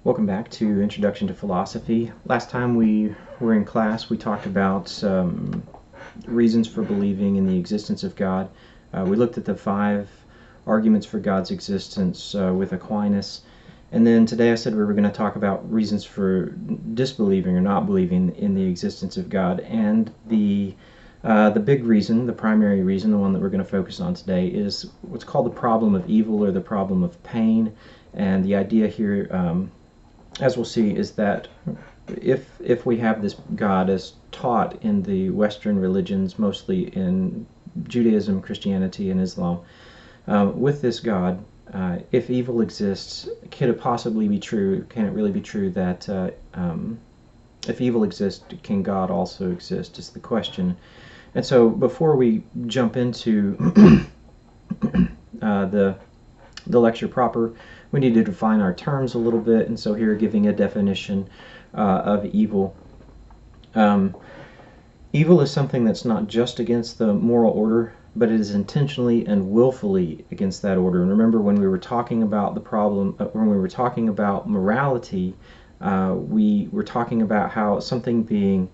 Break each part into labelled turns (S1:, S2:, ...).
S1: Welcome back to Introduction to Philosophy. Last time we were in class, we talked about reasons for believing in the existence of God. We looked at the 5 arguments for God's existence with Aquinas. And then today I said we were going to talk about reasons for disbelieving or not believing in the existence of God. And the big reason, the primary reason, the one that we're going to focus on today, is what's called the problem of evil or the problem of pain. And the idea here, as we'll see, is that if we have this God as taught in the Western religions, mostly in Judaism, Christianity, and Islam, with this God, if evil exists, can it possibly be true? Can it really be true that if evil exists, can God also exist? Is the question. And so before we jump into the lecture proper, we need to define our terms a little bit, and so here giving a definition of evil. Evil is something that's not just against the moral order, but it is intentionally and willfully against that order. And remember, when we were talking about the problem, when we were talking about morality, we were talking about how something being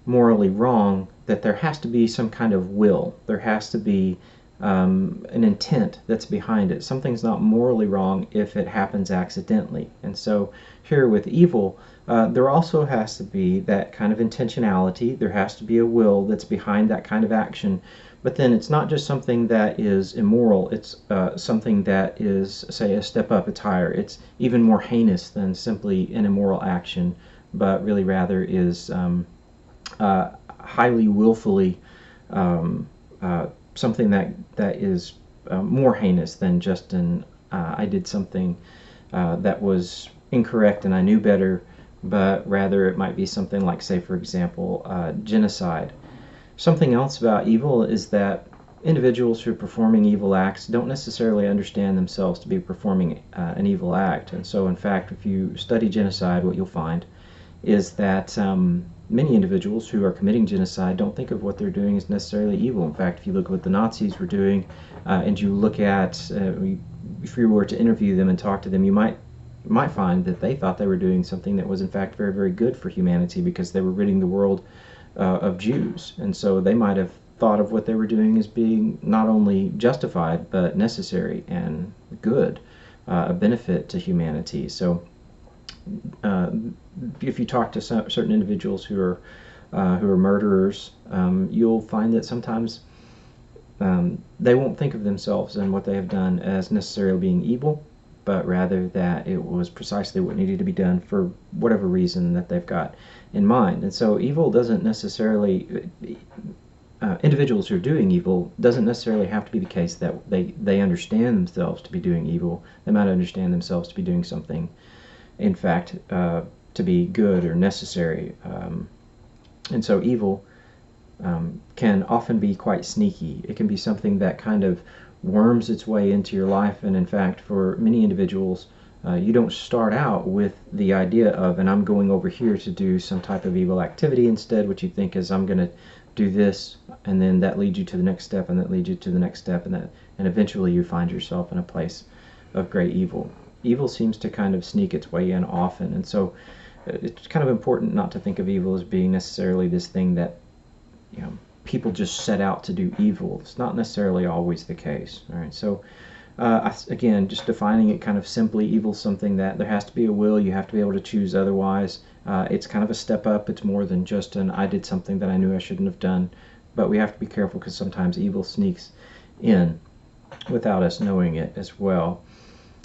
S1: morally wrong, that there has to be some kind of will. There has to be an intent that's behind it. Something's not morally wrong if it happens accidentally. And so here with evil, there also has to be that kind of intentionality. There has to be a will that's behind that kind of action. But then it's not just something that is immoral. It's something that is, say, a step up. It's higher. It's even more heinous than simply an immoral action, but really rather is highly willfully something that is more heinous than just an I did something that was incorrect and I knew better, but rather it might be something like, say, for example, genocide. Something else about evil is that individuals who are performing evil acts don't necessarily understand themselves to be performing an evil act. And so, in fact, if you study genocide, what you'll find is that many individuals who are committing genocide don't think of what they're doing as necessarily evil. In fact, if you look at what the Nazis were doing, and you look at, if you were to interview them and talk to them, you might find that they thought they were doing something that was in fact very, very good for humanity, because they were ridding the world of Jews. And so they might have thought of what they were doing as being not only justified, but necessary and good, a benefit to humanity. So if you talk to certain individuals who are murderers, you'll find that sometimes they won't think of themselves and what they have done as necessarily being evil, but rather that it was precisely what needed to be done for whatever reason that they've got in mind. And so evil doesn't necessarily, individuals who are doing evil doesn't necessarily have to be the case that they understand themselves to be doing evil. They might understand themselves to be doing something, in fact, to be good or necessary. And so evil can often be quite sneaky. It can be something that kind of worms its way into your life, and in fact, for many individuals, you don't start out with the idea of, and I'm going over here to do some type of evil activity. Instead, what you think is, I'm going to do this, and then that leads you to the next step, and that leads you to the next step, and eventually you find yourself in a place of great evil. Evil seems to kind of sneak its way in often, and so it's kind of important not to think of evil as being necessarily this thing that, people just set out to do evil. It's not necessarily always the case. All right, so again, just defining it kind of simply, evil is something that there has to be a will. You have to be able to choose otherwise. It's kind of a step up. It's more than just an I did something that I knew I shouldn't have done. But we have to be careful, because sometimes evil sneaks in without us knowing it as well.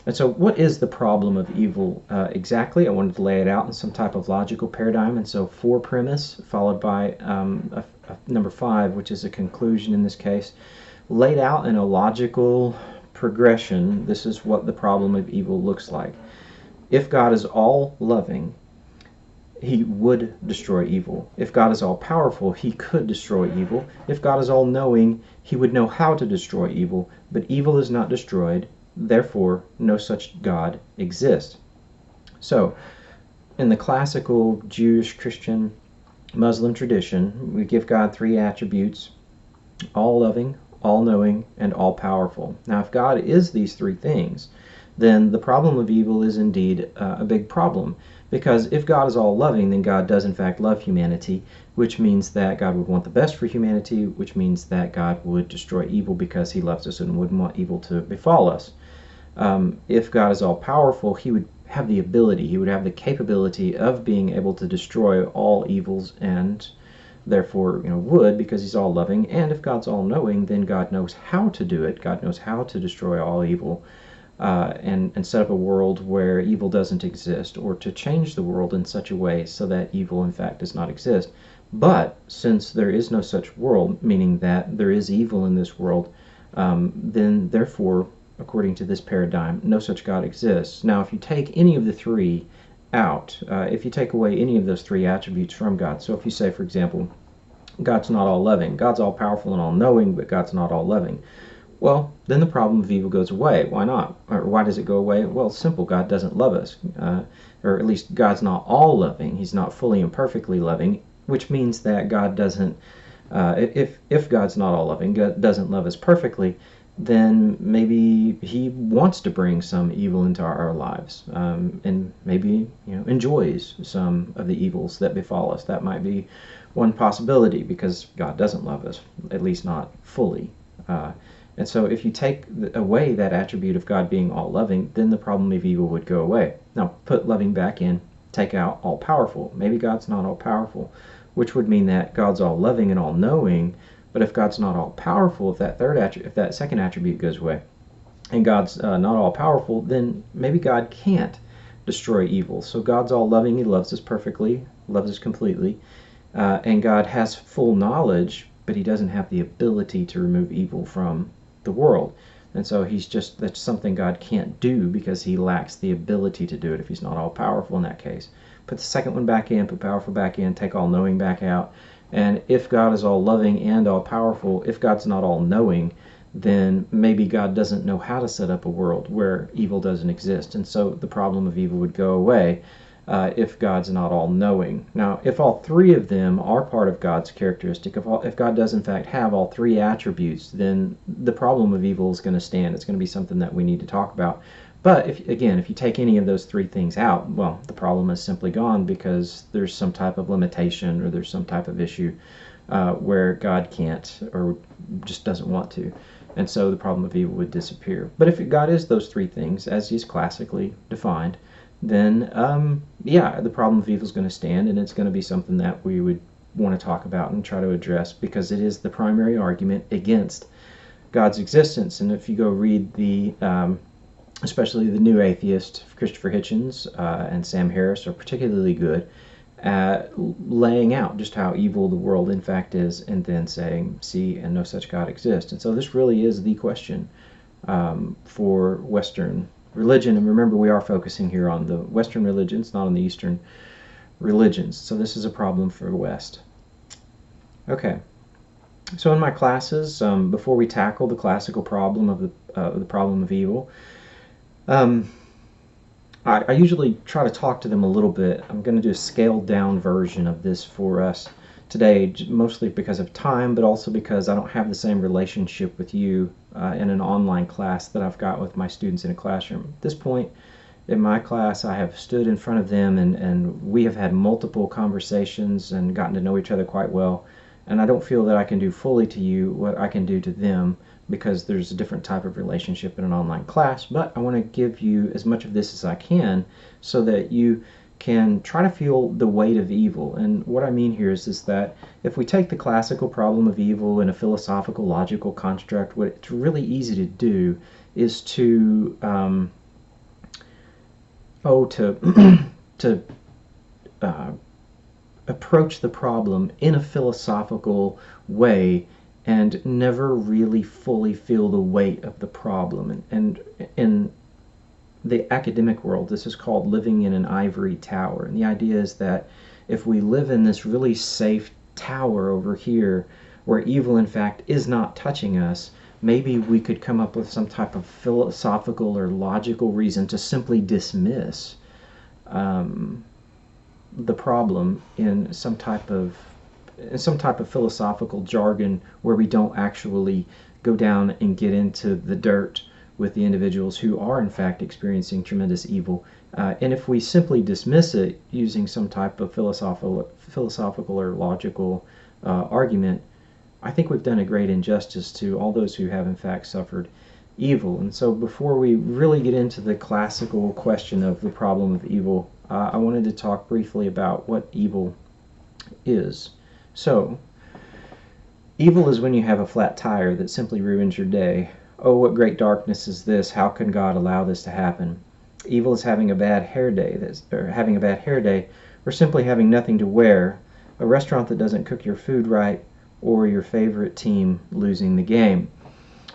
S1: And so what is the problem of evil exactly? I wanted to lay it out in some type of logical paradigm. And so 4 premise, followed by number 5, which is a conclusion in this case, laid out in a logical progression. This is what the problem of evil looks like. If God is all loving, he would destroy evil. If God is all powerful, he could destroy evil. If God is all knowing, he would know how to destroy evil. But evil is not destroyed. Therefore, no such God exists. So, in the classical Jewish, Christian, Muslim tradition, we give God 3 attributes: all loving, all knowing, and all powerful. Now, if God is these 3 things, then the problem of evil is indeed a big problem. Because if God is all loving, then God does in fact love humanity, which means that God would want the best for humanity, which means that God would destroy evil because he loves us and wouldn't want evil to befall us. If God is all powerful, he would have the ability, he would have the capability of being able to destroy all evils, and therefore, would, because he's all loving. And if God's all knowing, then God knows how to do it. God knows how to destroy all evil, and set up a world where evil doesn't exist, or to change the world in such a way so that evil in fact does not exist. But since there is no such world, meaning that there is evil in this world, then therefore, according to this paradigm, no such God exists. Now, if you take any of the three out, if you take away any of those three attributes from God, so if you say, for example, God's not all loving, God's all powerful and all knowing, but God's not all loving, well, then the problem of evil goes away. Why not? Or why does it go away? Well, it's simple. God doesn't love us. Or at least God's not all loving. He's not fully and perfectly loving, which means that God doesn't, if God's not all loving, God doesn't love us perfectly, then maybe he wants to bring some evil into our lives, and maybe enjoys some of the evils that befall us. That might be one possibility, because God doesn't love us, at least not fully. And so if you take away that attribute of God being all-loving, then the problem of evil would go away. Now, put loving back in, take out all-powerful. Maybe God's not all-powerful, which would mean that God's all-loving and all-knowing, but if God's not all-powerful, if that second attribute goes away, and God's not all-powerful, then maybe God can't destroy evil. So God's all-loving, he loves us perfectly, loves us completely, and God has full knowledge, but he doesn't have the ability to remove evil from the world. And so that's something God can't do, because he lacks the ability to do it if he's not all powerful in that case. Put the second one back in, put powerful back in, take all knowing back out. And if God is all loving and all powerful, if God's not all knowing, then maybe God doesn't know how to set up a world where evil doesn't exist. And so the problem of evil would go away, if God's not all-knowing. Now, if all three of them are part of God's characteristic, if God does in fact have all three attributes, then the problem of evil is going to stand. It's going to be something that we need to talk about. But if you take any of those three things out, well, the problem is simply gone, because there's some type of limitation, or there's some type of issue where God can't, or just doesn't want to. And so the problem of evil would disappear. But if God is those three things, as he's classically defined, then the problem of evil is going to stand, and it's going to be something that we would want to talk about and try to address, because it is the primary argument against God's existence. And if you go read especially the New Atheist, Christopher Hitchens and Sam Harris are particularly good at laying out just how evil the world in fact is, and then saying, see, and no such God exists. And so this really is the question for Western religion. And remember, we are focusing here on the Western religions, not on the Eastern religions. So this is a problem for the West. Okay. So in my classes, before we tackle the classical problem of the problem of evil, I usually try to talk to them a little bit. I'm going to do a scaled down version of this for us today, mostly because of time, but also because I don't have the same relationship with you in an online class that I've got with my students in a classroom. At this point in my class, I have stood in front of them, and we have had multiple conversations and gotten to know each other quite well. And I don't feel that I can do fully to you what I can do to them, because there's a different type of relationship in an online class. But I want to give you as much of this as I can, so that you can try to feel the weight of evil. And what I mean here is that if we take the classical problem of evil in a philosophical, logical construct, what it's really easy to do is to approach the problem in a philosophical way and never really fully feel the weight of the problem. And in the academic world, this is called living in an ivory tower. And the idea is that if we live in this really safe tower over here, where evil in fact is not touching us, maybe we could come up with some type of philosophical or logical reason to simply dismiss the problem in some type of philosophical jargon, where we don't actually go down and get into the dirt with the individuals who are in fact experiencing tremendous evil. And if we simply dismiss it using some type of philosophical or logical argument, I think we've done a great injustice to all those who have in fact suffered evil. And so before we really get into the classical question of the problem of evil, I wanted to talk briefly about what evil is. So, evil is when you have a flat tire that simply ruins your day. Oh, what great darkness is this? How can God allow this to happen? Evil is having a bad hair day, or simply having nothing to wear, a restaurant that doesn't cook your food right, or your favorite team losing the game.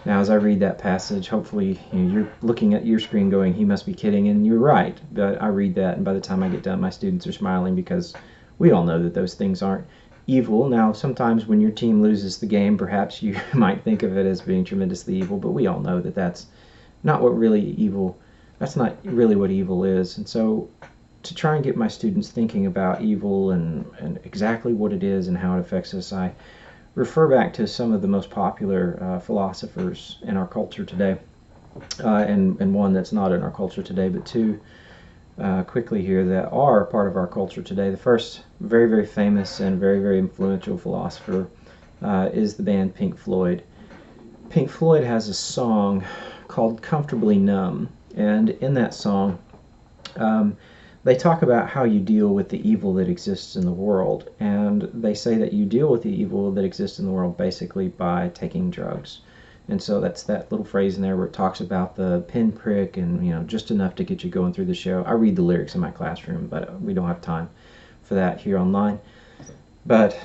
S1: Now, as I read that passage, hopefully you're looking at your screen going, he must be kidding, and you're right. But I read that, and by the time I get done, my students are smiling because we all know that those things aren't evil. Now, sometimes when your team loses the game, perhaps you might think of it as being tremendously evil, but we all know that that's not what really evil, that's not really what evil is. And so to try and get my students thinking about evil and exactly what it is and how it affects us, I refer back to some of the most popular philosophers in our culture today, and one that's not in our culture today, but two quickly here that are part of our culture today. The first very, very famous and very, very influential philosopher is the band Pink Floyd. Pink Floyd has a song called Comfortably Numb, and in that song they talk about how you deal with the evil that exists in the world, and they say that you deal with the evil that exists in the world basically by taking drugs. And so that's that little phrase in there where it talks about the pinprick and just enough to get you going through the show. I read the lyrics in my classroom, but we don't have time for that here online. But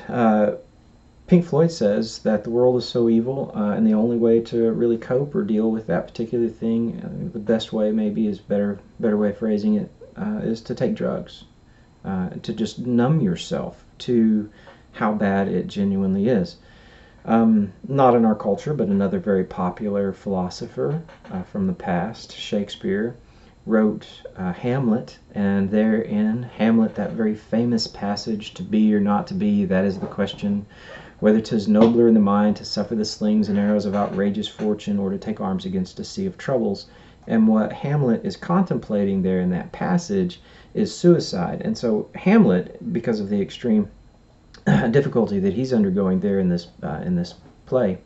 S1: Pink Floyd says that the world is so evil, and the only way to really cope or deal with that particular thing, the best way maybe is better way of phrasing it, is to take drugs, to just numb yourself to how bad it genuinely is. Not in our culture, but another very popular philosopher from the past, Shakespeare, wrote Hamlet, and therein Hamlet, that very famous passage, to be or not to be, that is the question, whether 'tis nobler in the mind to suffer the slings and arrows of outrageous fortune, or to take arms against a sea of troubles. And what Hamlet is contemplating there in that passage is suicide. And so Hamlet, because of the extreme difficulty that he's undergoing there in this play,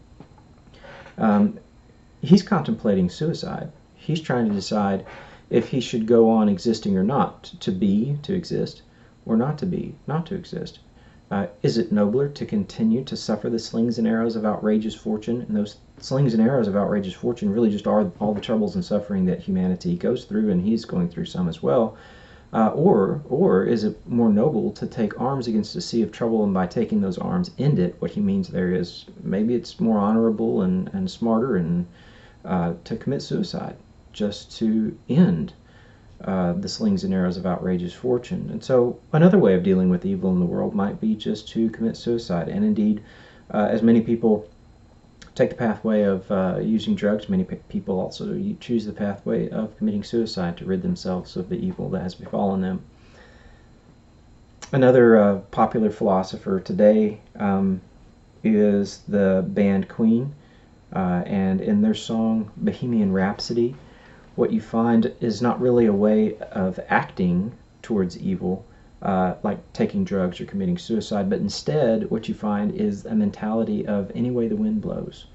S1: he's contemplating suicide. He's trying to decide if he should go on existing or not, to exist, or not to exist. Is it nobler to continue to suffer the slings and arrows of outrageous fortune? And those slings and arrows of outrageous fortune really just are all the troubles and suffering that humanity goes through, and he's going through some as well. Or is it more noble to take arms against a sea of trouble, and by taking those arms end it? What he means there is maybe it's more honorable and smarter and to commit suicide, just to end the slings and arrows of outrageous fortune. And so another way of dealing with evil in the world might be just to commit suicide. And indeed, as many people take the pathway of using drugs, many people also choose the pathway of committing suicide to rid themselves of the evil that has befallen them. Another popular philosopher today is the band Queen, and in their song Bohemian Rhapsody, what you find is not really a way of acting towards evil, like taking drugs or committing suicide, but instead what you find is a mentality of any way the wind blows.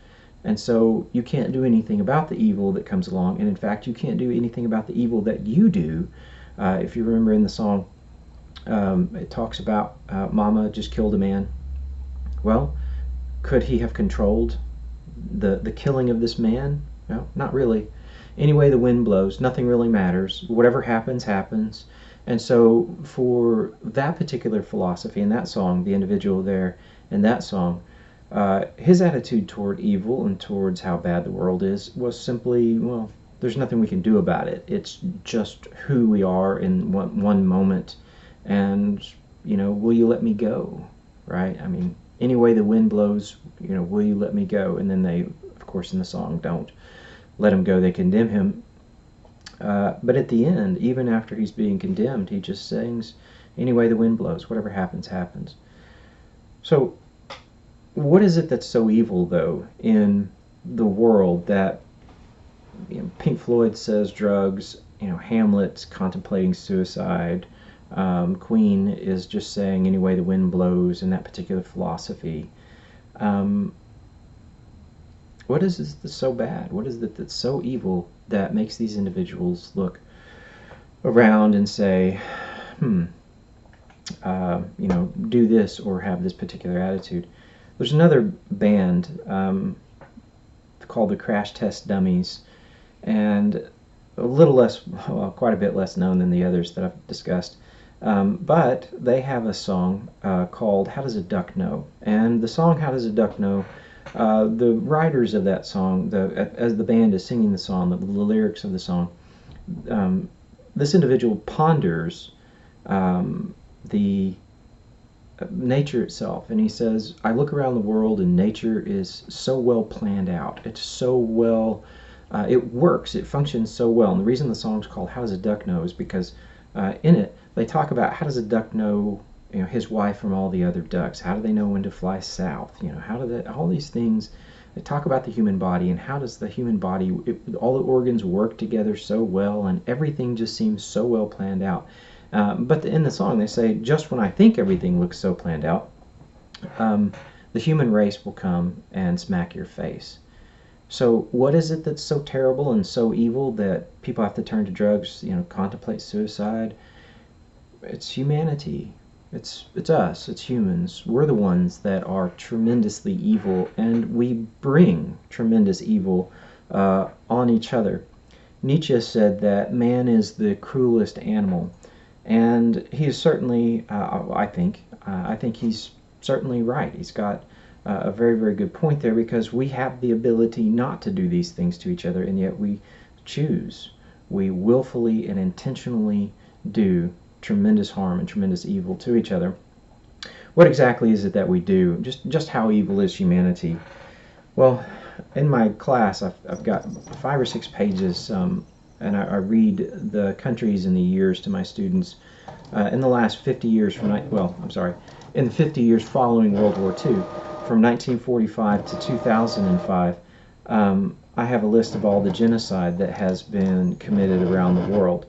S1: And so you can't do anything about the evil that comes along, and in fact you can't do anything about the evil that you do. If you remember in the song, it talks about Mama just killed a man. Well, could he have controlled the killing of this man? No, not really. Any way the wind blows, nothing really matters. Whatever happens, happens. And so for that particular philosophy in that song, the individual there in that song, his attitude toward evil and towards how bad the world is was simply, well, there's nothing we can do about it. It's just who we are in one moment. And, will you let me go? Right? I mean, any way the wind blows, will you let me go? And then they, of course, in the song don't let him go, they condemn him. But at the end, even after he's being condemned, he just sings, any way the wind blows, whatever happens, happens. So what is it that's so evil, though, in the world that Pink Floyd says drugs. Hamlet's contemplating suicide. Queen is just saying any way the wind blows in that particular philosophy. What is it that's so bad? What is it that's so evil that makes these individuals look around and say, do this or have this particular attitude? There's another band called the Crash Test Dummies, and a little less, well, quite a bit less known than the others that I've discussed. But they have a song called How Does a Duck Know? And the song How Does a Duck Know, the writers of that song, as the band is singing the song, the lyrics of the song, this individual ponders the nature itself, and he says, I look around the world and nature is so well planned out. It's so well, it works, it functions so well. And the reason the song's called How Does a Duck Know is because in it they talk about how does a duck know his wife from all the other ducks. How do they know when to fly south? How do all these things. They talk about the human body and how does the human body, all the organs work together so well, and everything just seems so well planned out. But in the song they say, just when I think everything looks so planned out, the human race will come and smack your face. So what is it that's so terrible and so evil that people have to turn to drugs, contemplate suicide? It's humanity. It's us. It's humans. We're the ones that are tremendously evil, and we bring tremendous evil on each other. Nietzsche said that man is the cruelest animal, and he is certainly, I think he's certainly right. He's got a very, very good point there, because we have the ability not to do these things to each other, and yet we choose. We willfully and intentionally do tremendous harm and tremendous evil to each other. What exactly is it that we do? Just how evil is humanity? Well, in my class, I've got 5 or 6 pages, and I read the countries and the years to my students in the last 50 years in the 50 years following World War II, from 1945 to 2005. I have a list of all the genocide that has been committed around the world.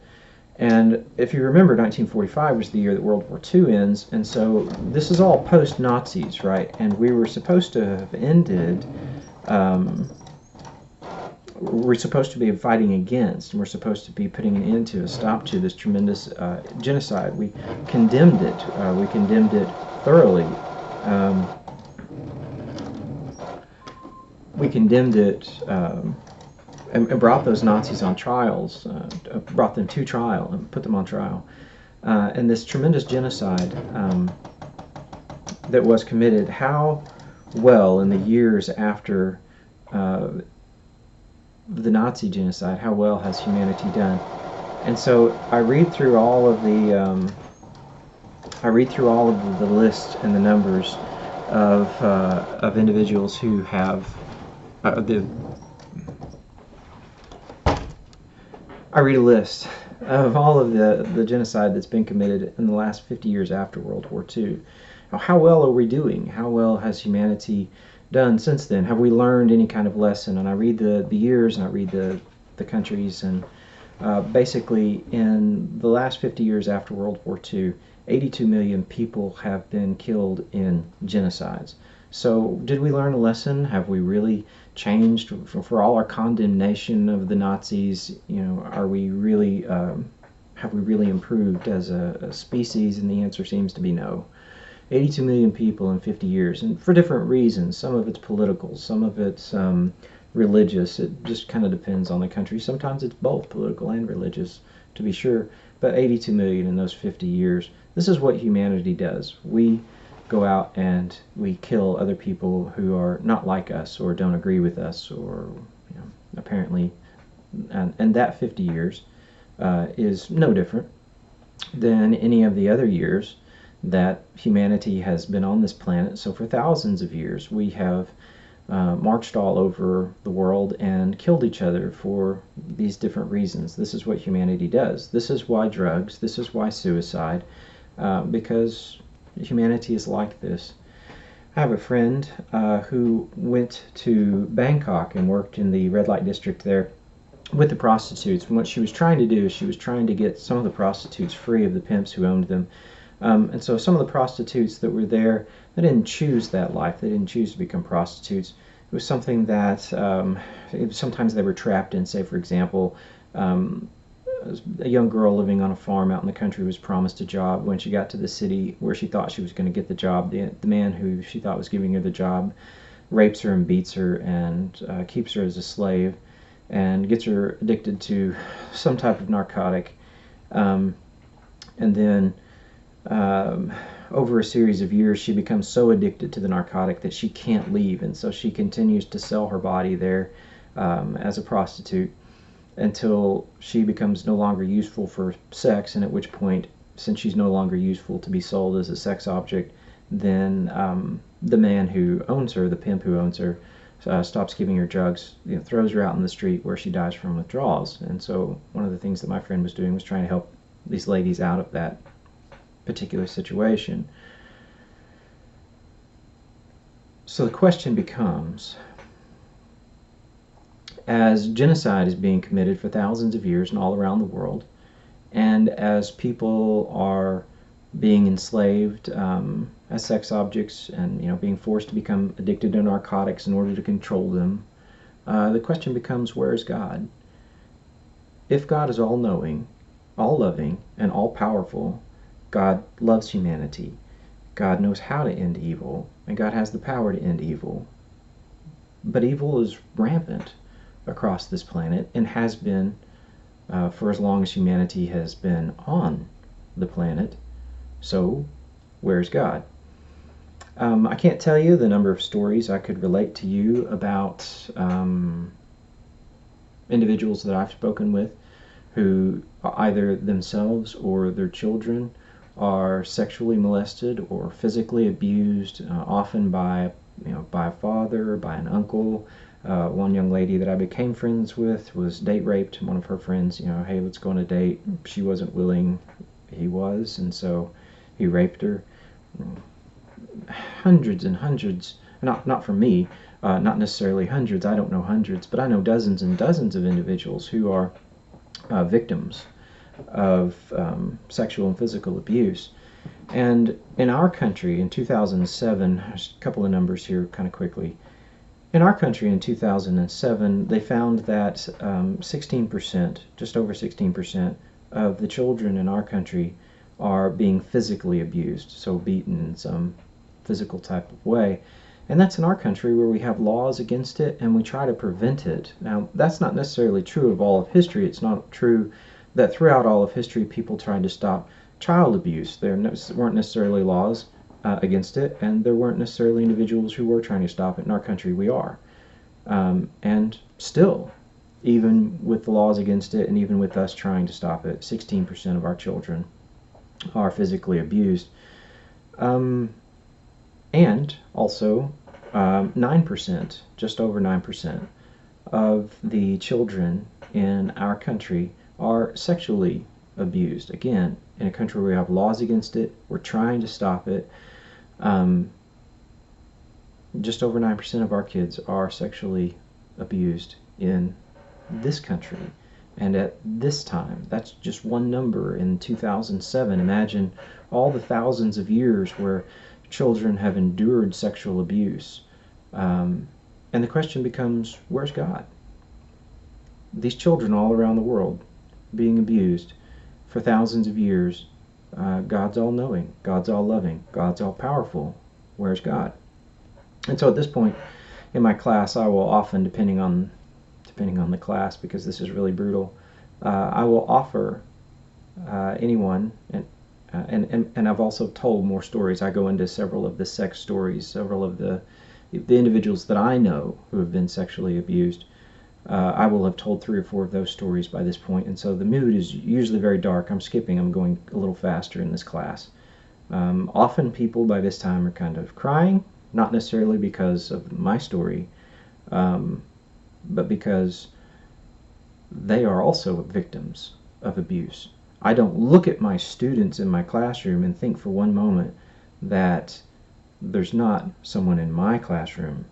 S1: And if you remember, 1945 was the year that World War II ends, and so this is all post-Nazis, right? And we were supposed to have ended, we're supposed to be fighting against, and we're supposed to be putting an end to, a stop to this tremendous genocide. We condemned it. We condemned it thoroughly. We condemned it and brought those Nazis on trials, brought them to trial and put them on trial. And this tremendous genocide that was committed, how well in the years after the Nazi genocide, how well has humanity done? And so I read through all of the lists and the numbers of individuals who have I read a list of all of the genocide that's been committed in the last 50 years after World War II. Now, how well are we doing? How well has humanity done since then? Have we learned any kind of lesson? And I read the years, and I read the countries, and basically in the last 50 years after World War II, 82 million people have been killed in genocides. So did we learn a lesson? Have we really changed for all our condemnation of the Nazis? Are we really have we really improved as a species? And the answer seems to be no. 82 million people in 50 years, and for different reasons. Some of it's political, some of it's religious. It just kind of depends on the country. Sometimes it's both political and religious, to be sure. But 82 million in those 50 years. This is what humanity does. We go out and we kill other people who are not like us or don't agree with us, or apparently, and that 50 years is no different than any of the other years that humanity has been on this planet. So for thousands of years we have marched all over the world and killed each other for these different reasons. This is what humanity does. This is why drugs, this is why suicide, because humanity is like this. I have a friend who went to Bangkok and worked in the red light district there with the prostitutes. And what she was trying to do is she was trying to get some of the prostitutes free of the pimps who owned them. And so some of the prostitutes that were there, they didn't choose that life. They didn't choose to become prostitutes. It was something that sometimes they were trapped in. Say, for example, a young girl living on a farm out in the country was promised a job. When she got to the city where she thought she was going to get the job, the man who she thought was giving her the job rapes her and beats her and keeps her as a slave and gets her addicted to some type of narcotic. And then over a series of years, she becomes so addicted to the narcotic that she can't leave, and so she continues to sell her body there as a prostitute until she becomes no longer useful for sex, and at which point, since she's no longer useful to be sold as a sex object, then the man who owns her, the pimp who owns her, stops giving her drugs, throws her out in the street where she dies from withdrawals. And so one of the things that my friend was doing was trying to help these ladies out of that particular situation. So the question becomes, as genocide is being committed for thousands of years and all around the world, and as people are being enslaved as sex objects and being forced to become addicted to narcotics in order to control them, the question becomes, where is God? If God is all-knowing, all-loving, and all-powerful, God loves humanity. God knows how to end evil, and God has the power to end evil. But evil is rampant across this planet and has been for as long as humanity has been on the planet. So, where's God? I can't tell you the number of stories I could relate to you about individuals that I've spoken with who either themselves or their children are sexually molested or physically abused, often by a father, by an uncle. One young lady that I became friends with was date raped. One of her friends, hey, let's go on a date. She wasn't willing. He was, and so he raped her. Hundreds and hundreds, not from me, not necessarily hundreds, I don't know hundreds, but I know dozens and dozens of individuals who are victims of sexual and physical abuse. And in our country in 2007, there's a couple of numbers here kind of quickly. In our country in 2007, they found that 16%, just over 16%, of the children in our country are being physically abused, so beaten in some physical type of way. And that's in our country where we have laws against it and we try to prevent it. Now, that's not necessarily true of all of history. It's not true that throughout all of history people tried to stop child abuse. There weren't necessarily laws against it, and there weren't necessarily individuals who were trying to stop it. In our country, we are. And still, even with the laws against it and even with us trying to stop it, 16% of our children are physically abused. And also 9%, just over 9% of the children in our country are sexually abused. Again, in a country where we have laws against it, we're trying to stop it. Just over 9% of our kids are sexually abused in this country. And at this time, that's just one number in 2007. Imagine all the thousands of years where children have endured sexual abuse. And the question becomes, where's God? These children all around the world being abused for thousands of years. God's all-knowing, God's all-loving, God's all-powerful. Where's God? And so at this point in my class, I will often, depending on the class, because this is really brutal, I will offer anyone, and I've also told more stories. I go into several of the sex stories, several of the individuals that I know who have been sexually abused. I will have told 3 or 4 of those stories by this point, and so the mood is usually very dark. I'm going a little faster in this class. Often people by this time are kind of crying, not necessarily because of my story, but because they are also victims of abuse. I don't look at my students in my classroom and think for one moment that there's not someone in my classroom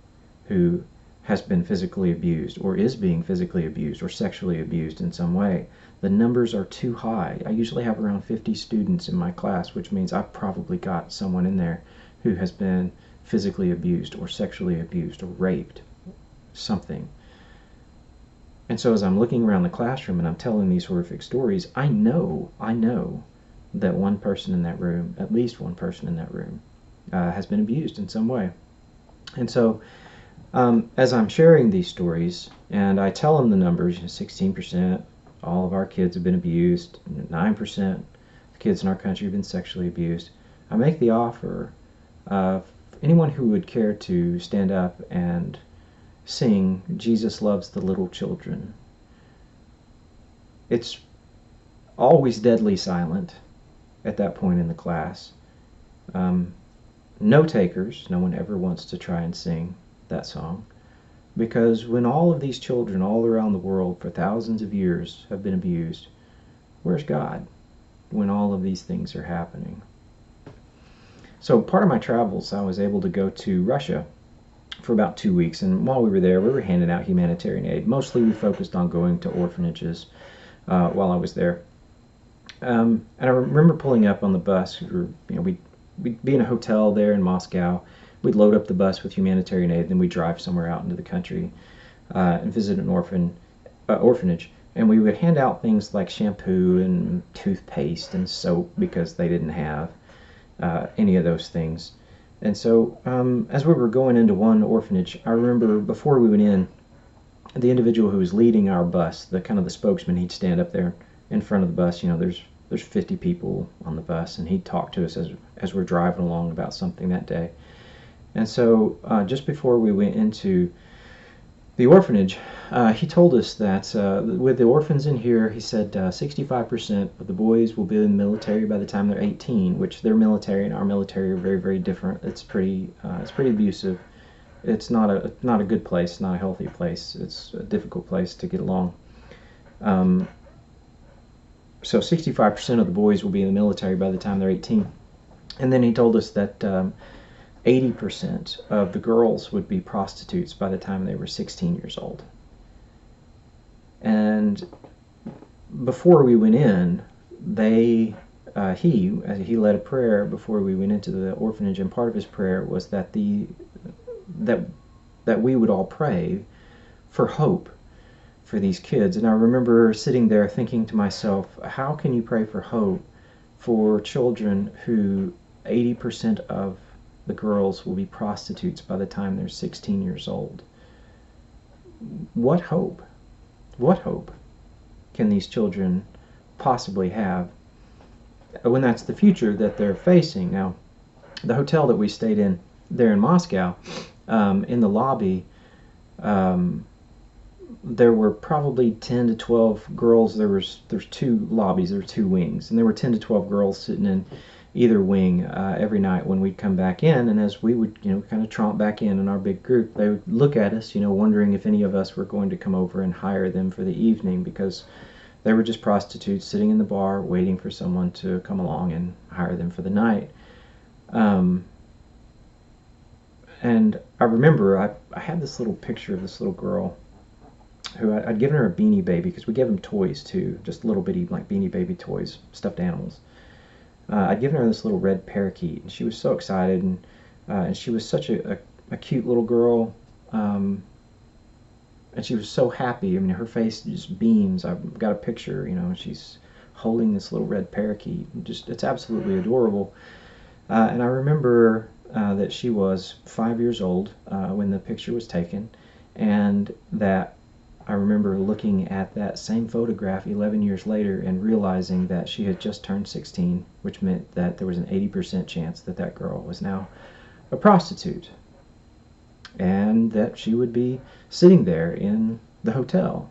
S1: who has been physically abused or is being physically abused or sexually abused in some way. The numbers are too high. I usually have around 50 students in my class, which means I've probably got someone in there who has been physically abused or sexually abused or raped, something. And so as I'm looking around the classroom and I'm telling these horrific stories, I know that one person in that room, at least one person in that room, has been abused in some way. And so as I'm sharing these stories, and I tell them the numbers, 16%, all of our kids have been abused, 9% of kids in our country have been sexually abused, I make the offer of anyone who would care to stand up and sing Jesus Loves the Little Children. It's always deadly silent at that point in the class. No takers. No one ever wants to try and sing that song. Because when all of these children all around the world for thousands of years have been abused, where's God when all of these things are happening? So part of my travels, I was able to go to Russia for about 2 weeks, and while we were there, we were handing out humanitarian aid. Mostly we focused on going to orphanages while I was there. And I remember pulling up on the bus. We'd be in a hotel there in Moscow. We'd load up the bus with humanitarian aid, then we'd drive somewhere out into the country and visit an orphanage. And we would hand out things like shampoo and toothpaste and soap because they didn't have any of those things. And so as we were going into one orphanage, I remember before we went in, the individual who was leading our bus, the spokesman, he'd stand up there in front of the bus. There's 50 people on the bus, and he'd talk to us as we're driving along about something that day. And so just before we went into the orphanage, he told us that with the orphans in here, he said 65% of the boys will be in the military by the time they're 18, which their military and our military are very, very different. It's pretty abusive. It's not a good place, not a healthy place. It's a difficult place to get along. So 65% of the boys will be in the military by the time they're 18. And then he told us that 80% of the girls would be prostitutes by the time they were 16 years old. And before we went in, he led a prayer before we went into the orphanage, and part of his prayer was that that we would all pray for hope for these kids. And I remember sitting there thinking to myself, how can you pray for hope for children who 80% of the girls will be prostitutes by the time they're 16 years old? What hope? What hope can these children possibly have when that's the future that they're facing? Now, the hotel that we stayed in there in Moscow, in the lobby, there were probably 10 to 12 girls. There's two lobbies, there were two wings, and there were 10 to 12 girls sitting in either wing every night when we'd come back in. And as we would kind of tromp back in our big group, they would look at us, wondering if any of us were going to come over and hire them for the evening, because they were just prostitutes sitting in the bar waiting for someone to come along and hire them for the night. And I remember I had this little picture of this little girl who I'd given her a Beanie Baby, because we gave them toys too, just little bitty like Beanie Baby toys, stuffed animals. I'd given her this little red parakeet, and she was so excited, and she was such a cute little girl, and she was so happy. I mean, her face just beams. I've got a picture, and she's holding this little red parakeet. It's absolutely adorable. And I remember that she was 5 years old when the picture was taken, and that I remember looking at that same photograph 11 years later and realizing that she had just turned 16, which meant that there was an 80% chance that that girl was now a prostitute, and that she would be sitting there in the hotel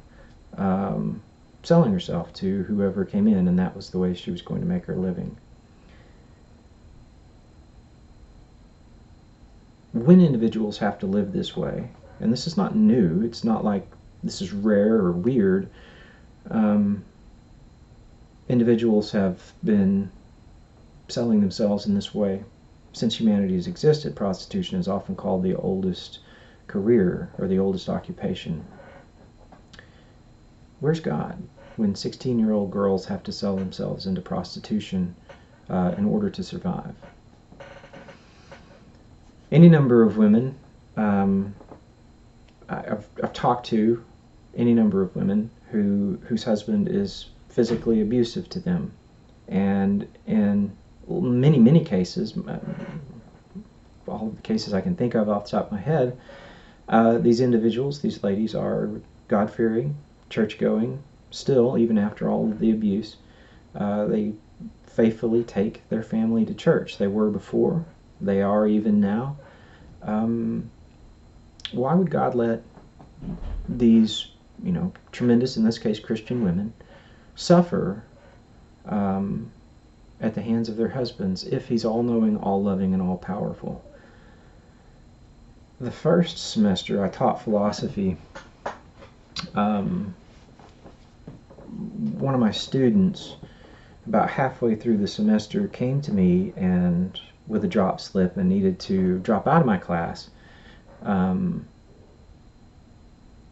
S1: selling herself to whoever came in, and that was the way she was going to make her living. When individuals have to live this way, and this is not new, it's not like this is rare or weird. Individuals have been selling themselves in this way since humanity has existed. Prostitution is often called the oldest career or the oldest occupation. Where's God when 16-year-old girls have to sell themselves into prostitution in order to survive? Any number of women, I've talked to any number of women whose husband is physically abusive to them, and in many cases, all of the cases I can think of off the top of my head, these individuals, these ladies, are God-fearing, church-going, still, even after all of the abuse. They faithfully take their family to church. They were before. They are even now. Why would God let these, tremendous, in this case, Christian women, suffer at the hands of their husbands if He's all-knowing, all-loving, and all-powerful? The first semester I taught philosophy. One of my students, about halfway through the semester, came to me and with a drop slip and needed to drop out of my class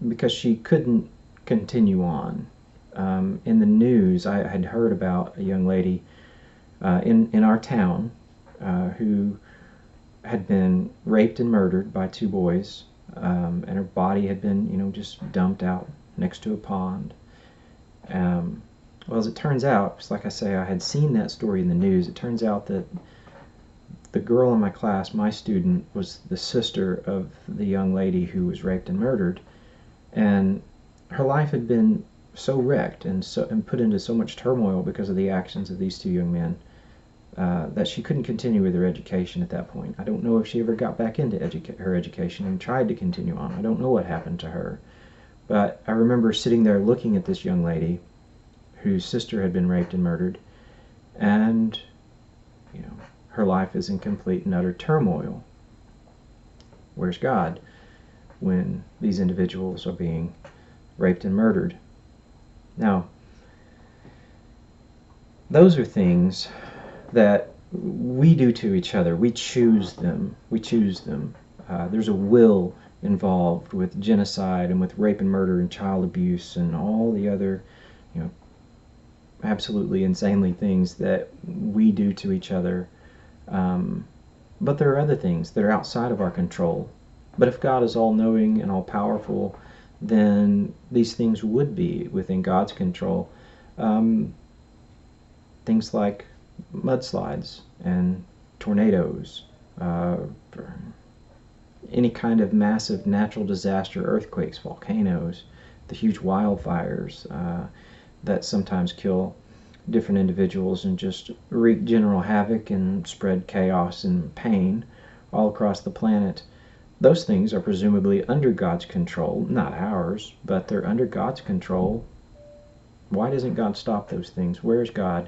S1: because she couldn't continue on. In the news, I had heard about a young lady in our town who had been raped and murdered by two boys, and her body had been, just dumped out next to a pond. Well, as it turns out, just like I say, I had seen that story in the news. It turns out that the girl in my class, my student, was the sister of the young lady who was raped and murdered, and her life had been so wrecked and put into so much turmoil because of the actions of these two young men that she couldn't continue with her education at that point. I don't know if she ever got back into her education and tried to continue on. I don't know what happened to her, but I remember sitting there looking at this young lady whose sister had been raped and murdered, and her life is in complete and utter turmoil. Where's God when these individuals are being raped and murdered? Now, those are things that we do to each other. We choose them. There's a will involved with genocide and with rape and murder and child abuse and all the other, absolutely insanely things that we do to each other. But there are other things that are outside of our control. But if God is all-knowing and all-powerful, then these things would be within God's control. Things like mudslides and tornadoes, any kind of massive natural disaster, earthquakes, volcanoes, the huge wildfires that sometimes kill different individuals and just wreak general havoc and spread chaos and pain all across the planet. Those things are presumably under God's control, not ours, but they're under God's control. Why doesn't God stop those things? Where's God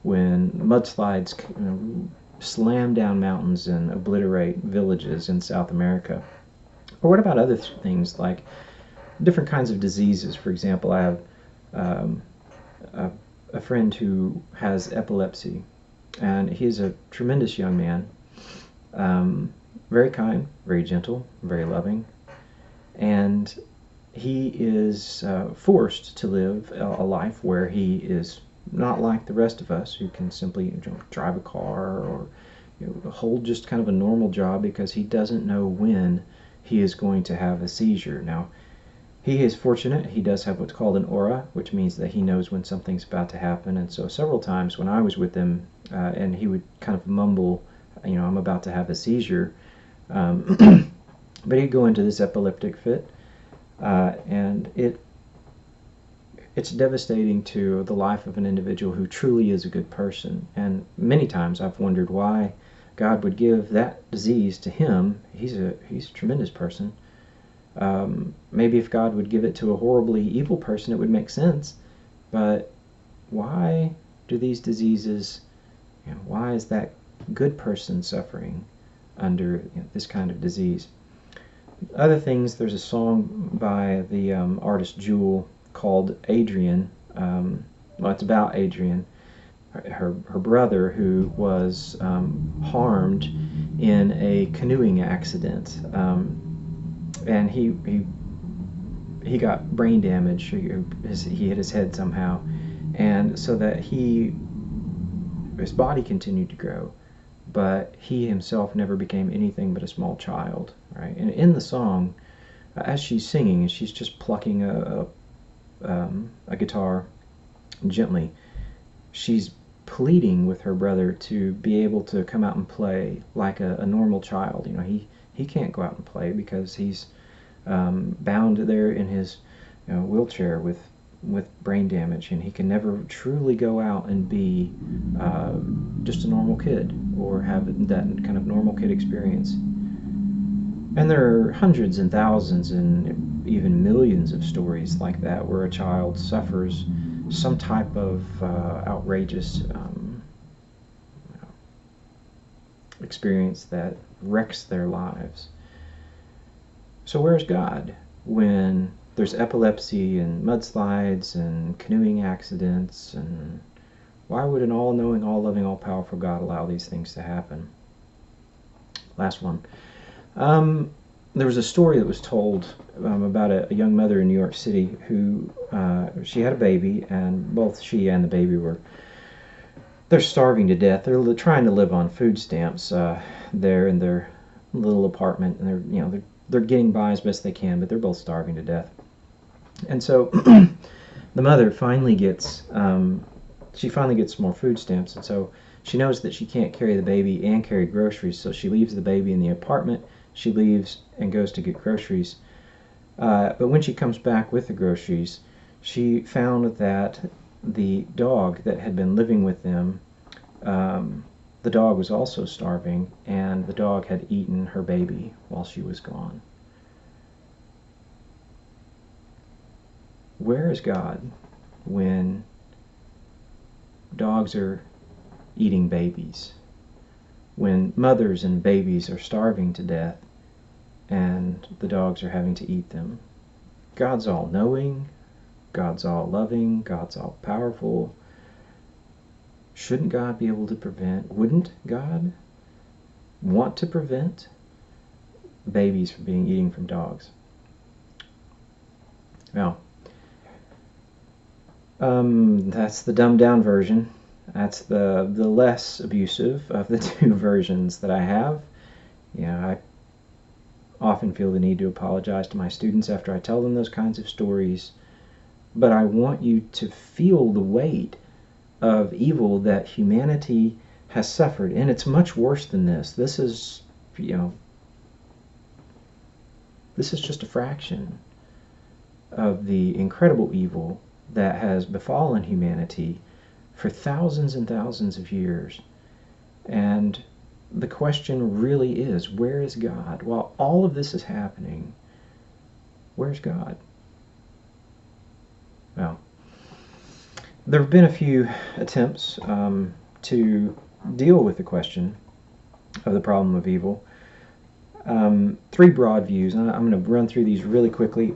S1: when mudslides slam down mountains and obliterate villages in South America? Or what about other things like different kinds of diseases? For example, I have a friend who has epilepsy, and he's a tremendous young man, very kind, very gentle, very loving, and he is forced to live a life where he is not like the rest of us who can simply drive a car or hold just kind of a normal job, because he doesn't know when he is going to have a seizure. Now, he is fortunate. He does have what's called an aura, which means that he knows when something's about to happen. And so several times when I was with him, and he would kind of mumble, I'm about to have a seizure, but he'd go into this epileptic fit, and it's devastating to the life of an individual who truly is a good person. And many times I've wondered why God would give that disease to him. He's a tremendous person. Maybe if God would give it to a horribly evil person, it would make sense. But why do these diseases, why is that good person suffering under this kind of disease? Other things, there's a song by the artist Jewel called Adrian. Well, it's about Adrian, her brother, who was harmed in a canoeing accident. and he got brain damage. He hit his head somehow, and so that his body continued to grow, but he himself never became anything but a small child, right? And in the song, as she's singing, and she's just plucking a guitar gently, she's pleading with her brother to be able to come out and play like a normal child. He can't go out and play because he's bound there in his wheelchair with brain damage, and he can never truly go out and be just a normal kid or have that kind of normal kid experience. And there are hundreds and thousands and even millions of stories like that where a child suffers some type of outrageous experience that wrecks their lives. So where's God when there's epilepsy and mudslides and canoeing accidents? And why would an all-knowing, all-loving, all-powerful God allow these things to happen? Last one. There was a story that was told about a young mother in New York City who she had a baby, and both she and the baby they're starving to death. They're trying to live on food stamps there in their little apartment, and they're getting by as best they can, but they're both starving to death. And so the mother finally gets more food stamps, and so she knows that she can't carry the baby and carry groceries, so she leaves the baby in the apartment. She leaves and goes to get groceries. But when she comes back with the groceries, she found that the dog that had been living with them, the dog was also starving, and the dog had eaten her baby while she was gone. Where is God when dogs are eating babies? When mothers and babies are starving to death and the dogs are having to eat them? God's all-knowing, God's all-loving, God's all-powerful. Shouldn't God be able to prevent? Wouldn't God want to prevent babies from being eaten from dogs? Now, that's the dumbed-down version. That's the less abusive of the two versions that I have. I often feel the need to apologize to my students after I tell them those kinds of stories, but I want you to feel the weight of evil that humanity has suffered, and it's much worse than this. This is just a fraction of the incredible evil that has befallen humanity for thousands and thousands of years. And the question really is, where is God? While all of this is happening, where's God? Well, there have been a few attempts to deal with the question of the problem of evil. Three broad views, and I'm going to run through these really quickly,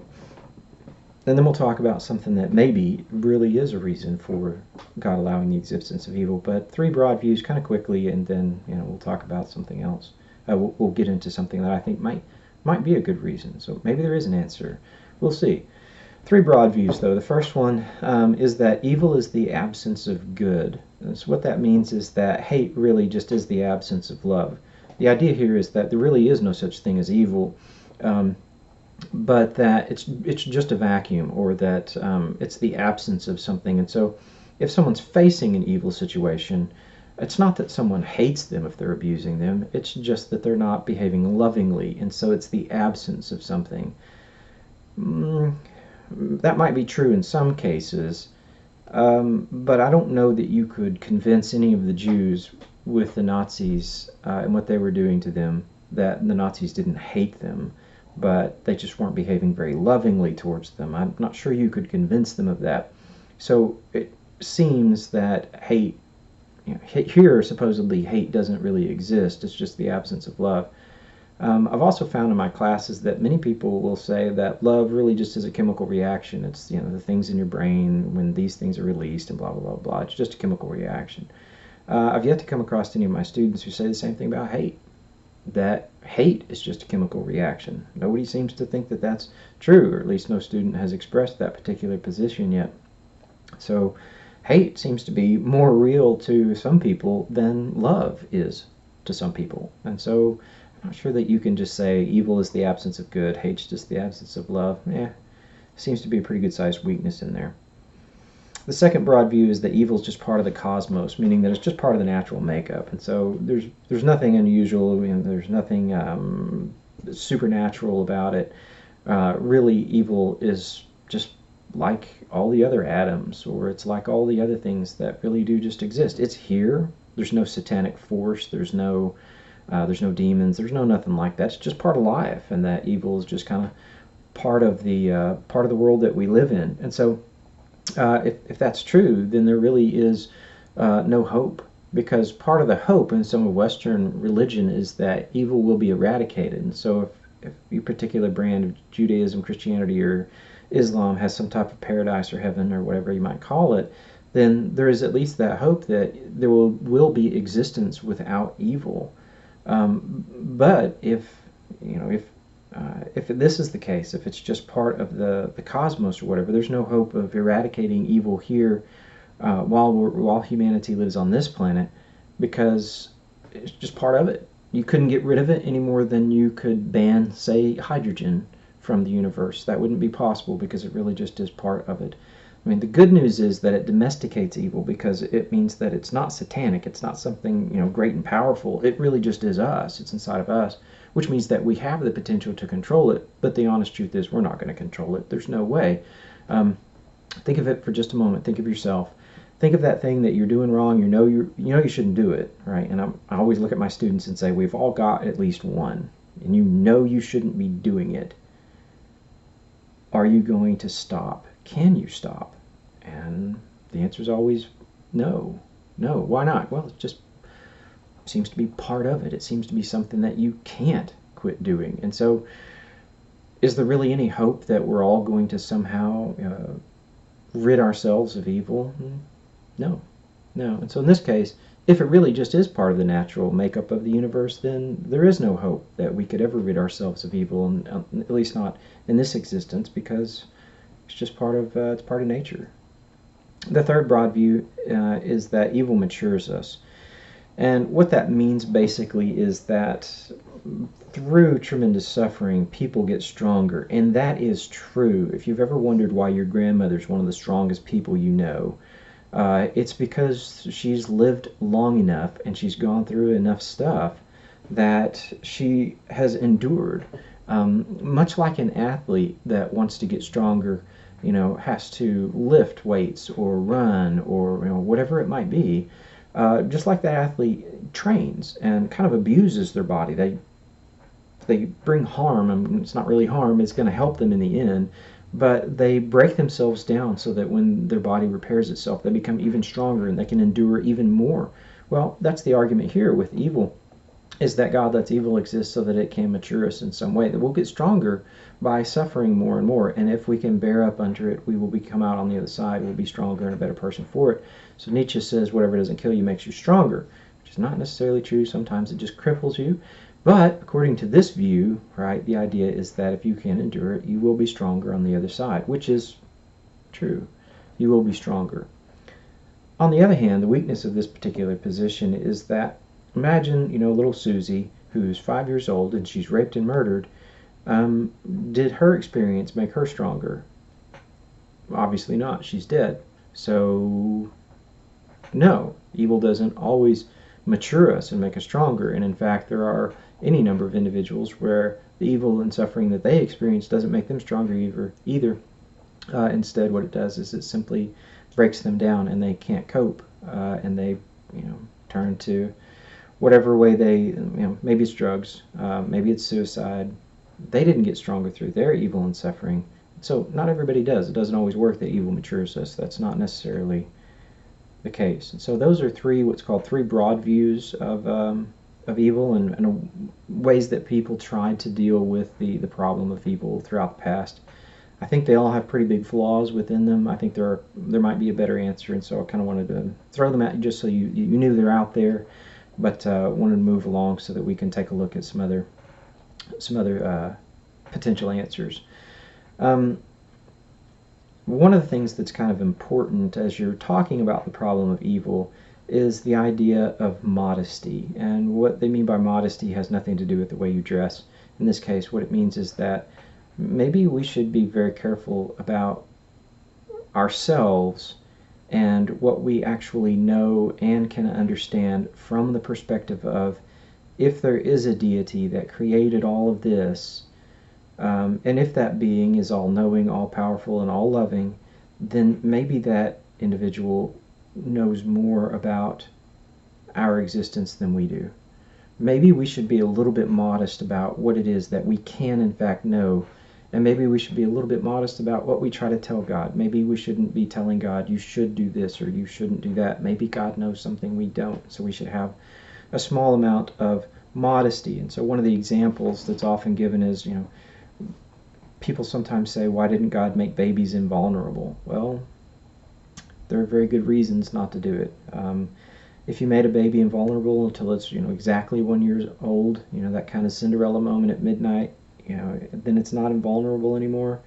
S1: and then we'll talk about something that maybe really is a reason for God allowing the existence of evil. But three broad views kind of quickly, and then we'll talk about something else. We'll get into something that I think might be a good reason. So maybe there is an answer. We'll see. Three broad views, though. The first one is that evil is the absence of good. And so what that means is that hate really just is the absence of love. The idea here is that there really is no such thing as evil, but that it's just a vacuum, or that it's the absence of something. And so if someone's facing an evil situation, it's not that someone hates them if they're abusing them, it's just that they're not behaving lovingly, and so it's the absence of something. That might be true in some cases, but I don't know that you could convince any of the Jews with the Nazis and what they were doing to them that the Nazis didn't hate them, but they just weren't behaving very lovingly towards them. I'm not sure you could convince them of that. So it seems that hate, here supposedly hate doesn't really exist. It's just the absence of love. I've also found in my classes that many people will say that love really just is a chemical reaction. It's the things in your brain when these things are released and blah, blah, blah, blah. It's just a chemical reaction. I've yet to come across any of my students who say the same thing about hate. that hate is just a chemical reaction. Nobody seems to think that that's true, or at least no student has expressed that particular position yet. So hate seems to be more real to some people than love is to some people. And so I'm not sure that you can just say evil is the absence of good, hate's just the absence of love. Seems to be a pretty good sized weakness in there. The second broad view is that evil is just part of the cosmos, meaning that it's just part of the natural makeup. And so there's nothing unusual, there's nothing supernatural about it. Really, evil is just like all the other atoms, or it's like all the other things that really do just exist. It's here. There's no satanic force. There's no demons. There's no nothing like that. It's just part of life, and that evil is just kind of part of the world that we live in. And so if that's true, then there really is no hope, because part of the hope in some of Western religion is that evil will be eradicated. And so if a particular brand of Judaism, Christianity, or Islam has some type of paradise or heaven or whatever you might call it, then there is at least that hope that there will be existence without evil. But if this is the case, if it's just part of the cosmos or whatever, there's no hope of eradicating evil here while humanity lives on this planet, because it's just part of it. You couldn't get rid of it any more than you could ban, say, hydrogen from the universe. That wouldn't be possible, because it really just is part of it. I mean, the good news is that it domesticates evil, because it means that it's not satanic. It's not something, great and powerful. It really just is us. It's inside of us, which means that we have the potential to control it. But the honest truth is, we're not going to control it. There's no way. Think of it for just a moment. Think of yourself. Think of that thing that you're doing wrong. You know you shouldn't do it, right? And I always look at my students and say, we've all got at least one, and you shouldn't be doing it. Are you going to stop? Can you stop? And the answer is always no. No. Why not? Well, it just seems to be part of it. It seems to be something that you can't quit doing. And so, is there really any hope that we're all going to somehow rid ourselves of evil? No. No. And so in this case, if it really just is part of the natural makeup of the universe, then there is no hope that we could ever rid ourselves of evil, and at least not in this existence, because it's just part of nature. The third broad view is that evil matures us. And what that means basically is that through tremendous suffering, people get stronger. And that is true. If you've ever wondered why your grandmother's one of the strongest people you know, it's because she's lived long enough and she's gone through enough stuff that she has endured. Much like an athlete that wants to get stronger, has to lift weights or run or whatever it might be. Just like that athlete trains and kind of abuses their body. They bring harm. I mean, it's not really harm. It's going to help them in the end. But they break themselves down so that when their body repairs itself, they become even stronger and they can endure even more. Well, that's the argument here with evil, is that God lets evil exist so that it can mature us in some way, that we'll get stronger by suffering more and more. And if we can bear up under it, we will come out on the other side. We'll be stronger and a better person for it. So Nietzsche says whatever doesn't kill you makes you stronger, which is not necessarily true. Sometimes it just cripples you. But according to this view, right, the idea is that if you can endure it, you will be stronger on the other side, which is true. You will be stronger. On the other hand, the weakness of this particular position is that, imagine, little Susie, who's 5 years old and she's raped and murdered. Did her experience make her stronger? Obviously not. She's dead. So, no, evil doesn't always mature us and make us stronger. And in fact, there are any number of individuals where the evil and suffering that they experience doesn't make them stronger either. Instead, what it does is it simply breaks them down, and they can't cope, and they turn to whatever way they, maybe it's drugs, maybe it's suicide. They didn't get stronger through their evil and suffering. So not everybody does. It doesn't always work that evil matures us. That's not necessarily the case. And so those are what's called three broad views of evil, and ways that people tried to deal with the problem of evil throughout the past. I think they all have pretty big flaws within them. I think there might be a better answer, and so I kind of wanted to throw them at you just so you knew they're out there. but wanted to move along so that we can take a look at some other potential answers. One of the things that's kind of important as you're talking about the problem of evil is the idea of modesty. And what they mean by modesty has nothing to do with the way you dress. In this case, what it means is that maybe we should be very careful about ourselves and what we actually know and can understand from the perspective of, if there is a deity that created all of this, and if that being is all-knowing, all-powerful, and all-loving, then maybe that individual knows more about our existence than we do. Maybe we should be a little bit modest about what it is that we can in fact know, and maybe we should be a little bit modest about what we try to tell God. Maybe we shouldn't be telling God, you should do this or you shouldn't do that. Maybe God knows something we don't, so we should have a small amount of modesty. And so one of the examples that's often given is, people sometimes say, why didn't God make babies invulnerable? Well, there are very good reasons not to do it. If you made a baby invulnerable until it's exactly 1 year old, that kind of Cinderella moment at midnight, then it's not invulnerable anymore.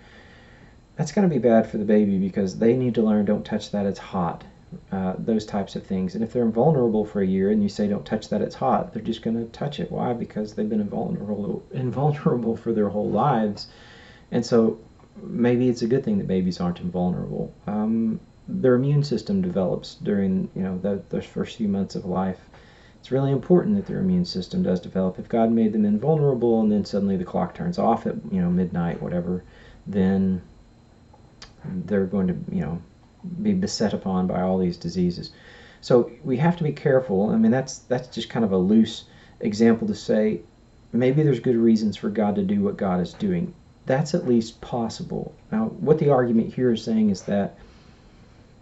S1: That's going to be bad for the baby because they need to learn, don't touch that, it's hot. Those types of things. And if they're invulnerable for a year and you say don't touch that, it's hot, they're just going to touch it. Why? Because they've been invulnerable for their whole lives. And so maybe it's a good thing that babies aren't invulnerable. Their immune system develops during those first few months of life. It's really important that their immune system does develop. If God made them invulnerable and then suddenly the clock turns off at midnight, whatever, then they're going to be beset upon by all these diseases. So we have to be careful. I mean, that's just kind of a loose example to say maybe there's good reasons for God to do what God is doing. That's at least possible. Now, what the argument here is saying is that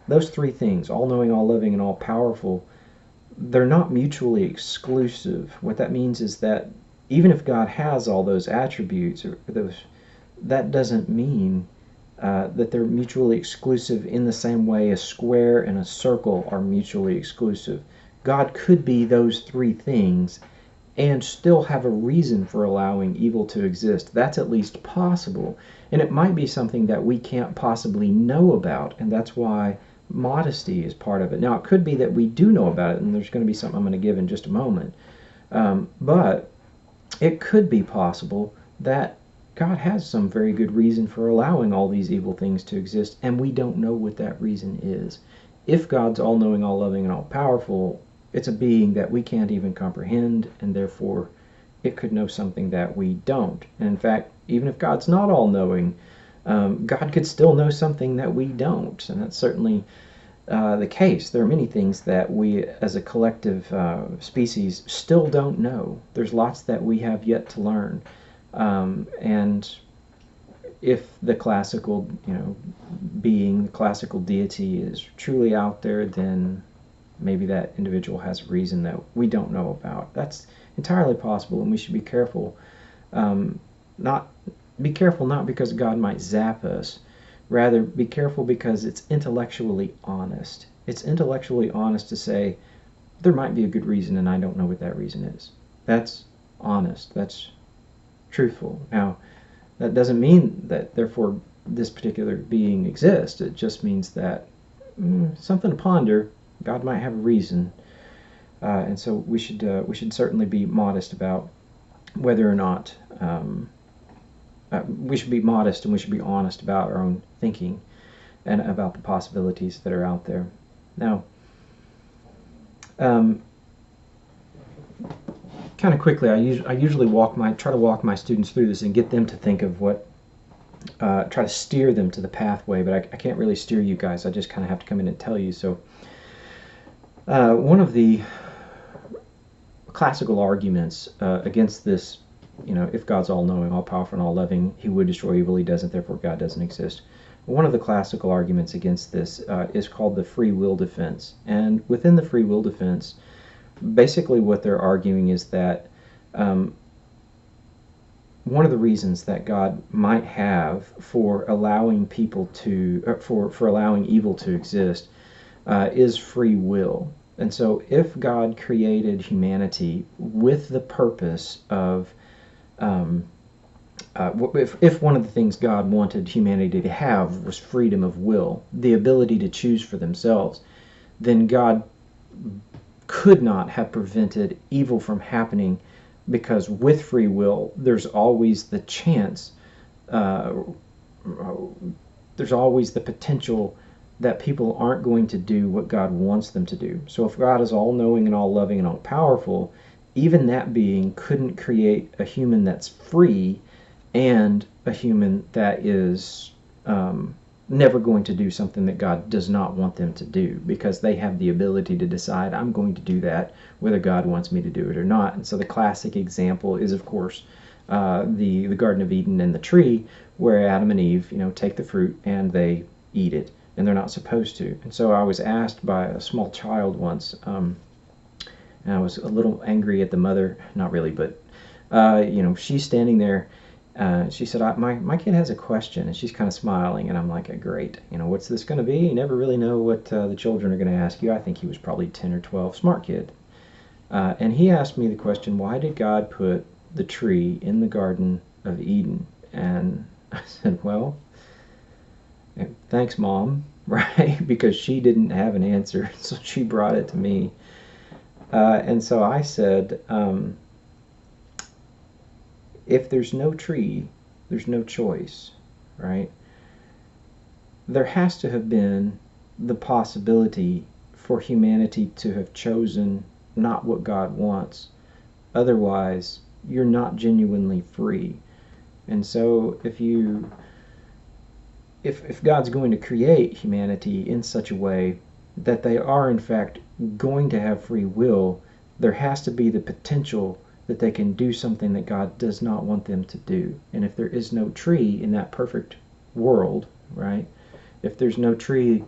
S1: those three things, all-knowing, all-loving, and all-powerful, they're not mutually exclusive. What that means is that even if God has all those attributes, that doesn't mean that they're mutually exclusive in the same way a square and a circle are mutually exclusive. God could be those three things and still have a reason for allowing evil to exist. That's at least possible. And it might be something that we can't possibly know about, and that's why modesty is part of it. Now, it could be that we do know about it, and there's going to be something I'm going to give in just a moment. But it could be possible that God has some very good reason for allowing all these evil things to exist, and we don't know what that reason is. If God's all-knowing, all-loving, and all-powerful, it's a being that we can't even comprehend, and therefore it could know something that we don't. And in fact, even if God's not all-knowing, God could still know something that we don't, and that's certainly the case. There are many things that we as a collective species still don't know. There's lots that we have yet to learn. And if the classical, being, the classical deity is truly out there, then maybe that individual has a reason that we don't know about. That's entirely possible, and we should be careful. Not because God might zap us. Rather, be careful because it's intellectually honest. It's intellectually honest to say, there might be a good reason and I don't know what that reason is. That's honest. That's truthful. Now, that doesn't mean that, therefore, this particular being exists. It just means that something to ponder. God might have a reason, and so we should certainly be modest about whether or not we should be modest, and we should be honest about our own thinking and about the possibilities that are out there. Now, kind of quickly, I usually try to walk my students through this and get them to think of try to steer them to the pathway, but I can't really steer you guys. I just kind of have to come in and tell you. So one of the classical arguments against this, if God's all-knowing, all-powerful, and all-loving, he would destroy evil. He doesn't, therefore God doesn't exist. One of the classical arguments against this is called the free will defense. And within the free will defense, basically what they're arguing is that one of the reasons that God might have for allowing people to, for allowing evil to exist is free will. And so if God created humanity with the purpose of, um, if one of the things God wanted humanity to have was freedom of will, the ability to choose for themselves, then God could not have prevented evil from happening, because with free will, there's always the chance, uh, there's always the potential that people aren't going to do what God wants them to do. So if God is all knowing and all loving and all powerful, even that being couldn't create a human that's free and a human that is never going to do something that God does not want them to do, because they have the ability to decide, I'm going to do that whether God wants me to do it or not. And so the classic example is, of course, the Garden of Eden and the tree, where Adam and Eve, take the fruit and they eat it, and they're not supposed to. And so I was asked by a small child once, and I was a little angry at the mother, not really, but she's standing there. She said, my kid has a question, and she's kind of smiling, and I'm like, great, what's this going to be? You never really know what the children are going to ask you. I think he was probably 10 or 12, smart kid. And he asked me the question, why did God put the tree in the Garden of Eden? And I said, well, thanks, Mom, right? Because she didn't have an answer, so she brought it to me. And so I said, if there's no tree, there's no choice, right? There has to have been the possibility for humanity to have chosen not what God wants. Otherwise, you're not genuinely free. And so if God's going to create humanity in such a way that they are in fact going to have free will, there has to be the potential that they can do something that God does not want them to do. And if there is no tree in that perfect world, right? If there's no tree,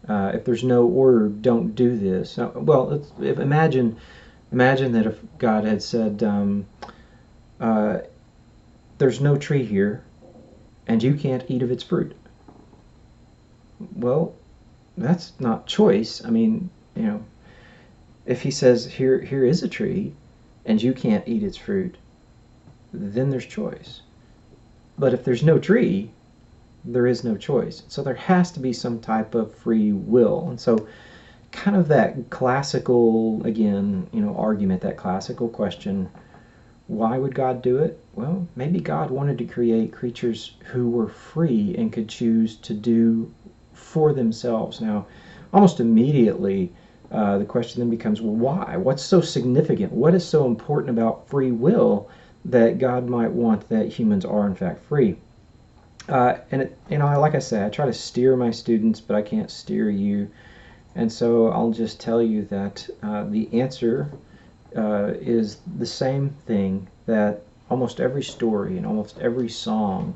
S1: if there's no order, don't do this. Well, imagine that if God had said, there's no tree here, and you can't eat of its fruit. Well, that's not choice. I mean, if he says, here is a tree, and you can't eat its fruit, then there's choice. But if there's no tree, there is no choice. So there has to be some type of free will. And so kind of that classical, again, argument, that classical question, why would God do it? Well, maybe God wanted to create creatures who were free and could choose to do for themselves. Now, almost immediately, the question then becomes, well, why? What's so significant? What is so important about free will that God might want that humans are in fact free? And like I say, I try to steer my students, but I can't steer you. And so I'll just tell you that the answer is the same thing that almost every story and almost every song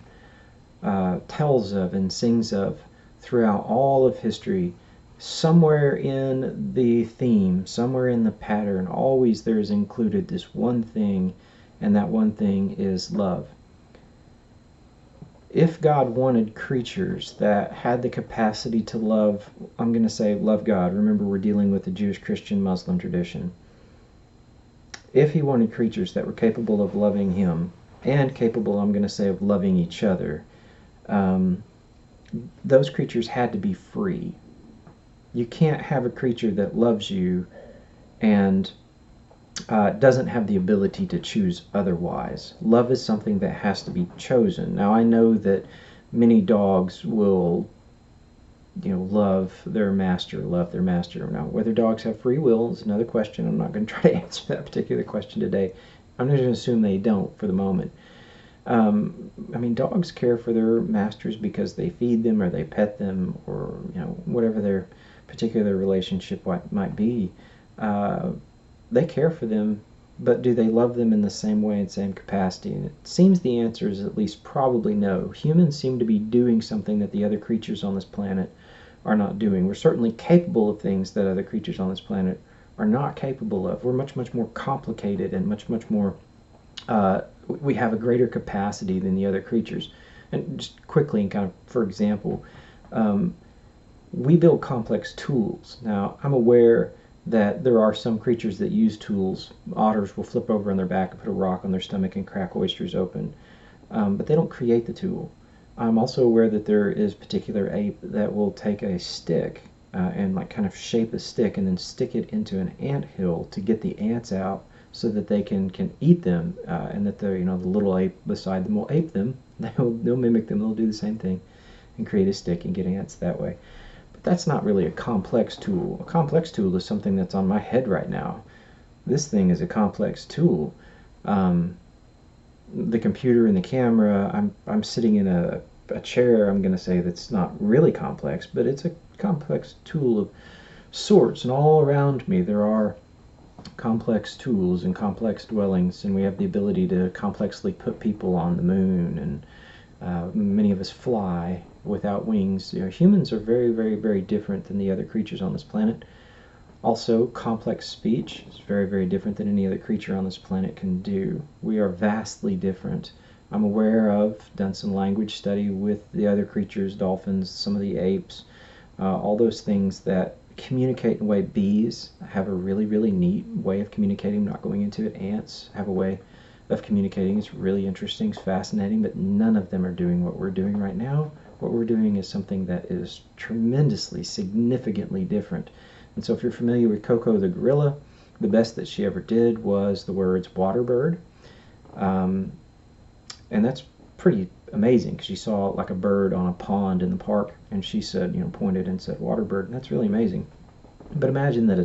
S1: tells of and sings of throughout all of history. Somewhere in the theme, somewhere in the pattern, always there is included this one thing, and that one thing is love. If God wanted creatures that had the capacity to love, I'm going to say love God. Remember, we're dealing with the Jewish, Christian, Muslim tradition. If he wanted creatures that were capable of loving him and capable, I'm going to say, of loving each other, those creatures had to be free. You can't have a creature that loves you and doesn't have the ability to choose otherwise. Love is something that has to be chosen. Now, I know that many dogs will, love their master. Now, whether dogs have free will is another question. I'm not going to try to answer that particular question today. I'm just going to assume they don't for the moment. Dogs care for their masters because they feed them or they pet them, or whatever their particular relationship might be. They care for them, but do they love them in the same way and same capacity? And it seems the answer is at least probably no. Humans seem to be doing something that the other creatures on this planet are not doing. We're certainly capable of things that other creatures on this planet are not capable of. We're much, much more complicated and much, much more, we have a greater capacity than the other creatures. And just quickly, and kind of for example, we build complex tools. Now, I'm aware that there are some creatures that use tools. Otters will flip over on their back and put a rock on their stomach and crack oysters open, but they don't create the tool. I'm also aware that there is particular ape that will take a stick and like kind of shape a stick and then stick it into an ant hill to get the ants out so that they can eat them, and that the the little ape beside them will ape them. They'll mimic them. They'll do the same thing and create a stick and get ants that way. But that's not really a complex tool. A complex tool is something that's on my head right now. This thing is a complex tool. The computer and the camera, I'm sitting in a chair, I'm going to say, that's not really complex, but it's a complex tool of sorts, and all around me there are complex tools and complex dwellings, and we have the ability to complexly put people on the moon, and many of us fly without wings. Humans are very, very, very different than the other creatures on this planet. Also, complex speech is very, very different than any other creature on this planet can do. We are vastly different. I'm aware of, done some language study with the other creatures, dolphins, some of the apes, all those things that communicate in a way. Bees have a really, really neat way of communicating. I'm not going into it. Ants have a way of communicating. It's really interesting, it's fascinating, but none of them are doing what we're doing right now. What we're doing is something that is tremendously, significantly different. And so if you're familiar with Coco the gorilla, the best that she ever did was the words water bird. And that's pretty amazing, because she saw like a bird on a pond in the park, and she said, pointed and said water bird, and that's really amazing. But imagine that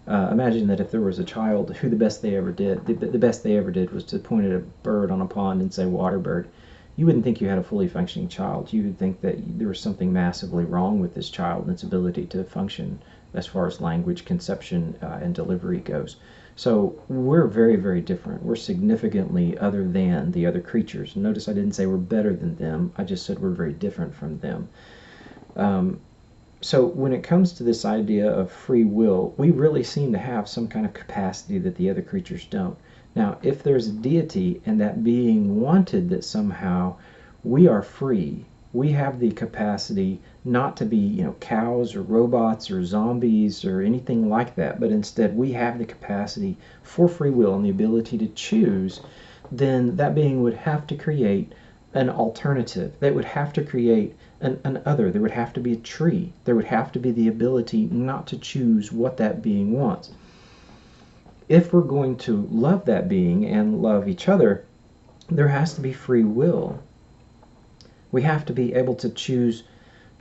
S1: imagine that if there was a child who the best they ever did was to point at a bird on a pond and say water bird. You wouldn't think you had a fully functioning child. You would think that there was something massively wrong with this child and its ability to function as far as language conception and delivery goes. So we're very, very different. We're significantly other than the other creatures. Notice I didn't say we're better than them. I just said we're very different from them. So when it comes to this idea of free will, we really seem to have some kind of capacity that the other creatures don't. Now, if there's a deity and that being wanted that somehow we are free, we have the capacity not to be, cows or robots or zombies or anything like that, but instead we have the capacity for free will and the ability to choose, then that being would have to create an alternative. They would have to create an other. There would have to be a tree. There would have to be the ability not to choose what that being wants. If we're going to love that being and love each other, there has to be free will. We have to be able to choose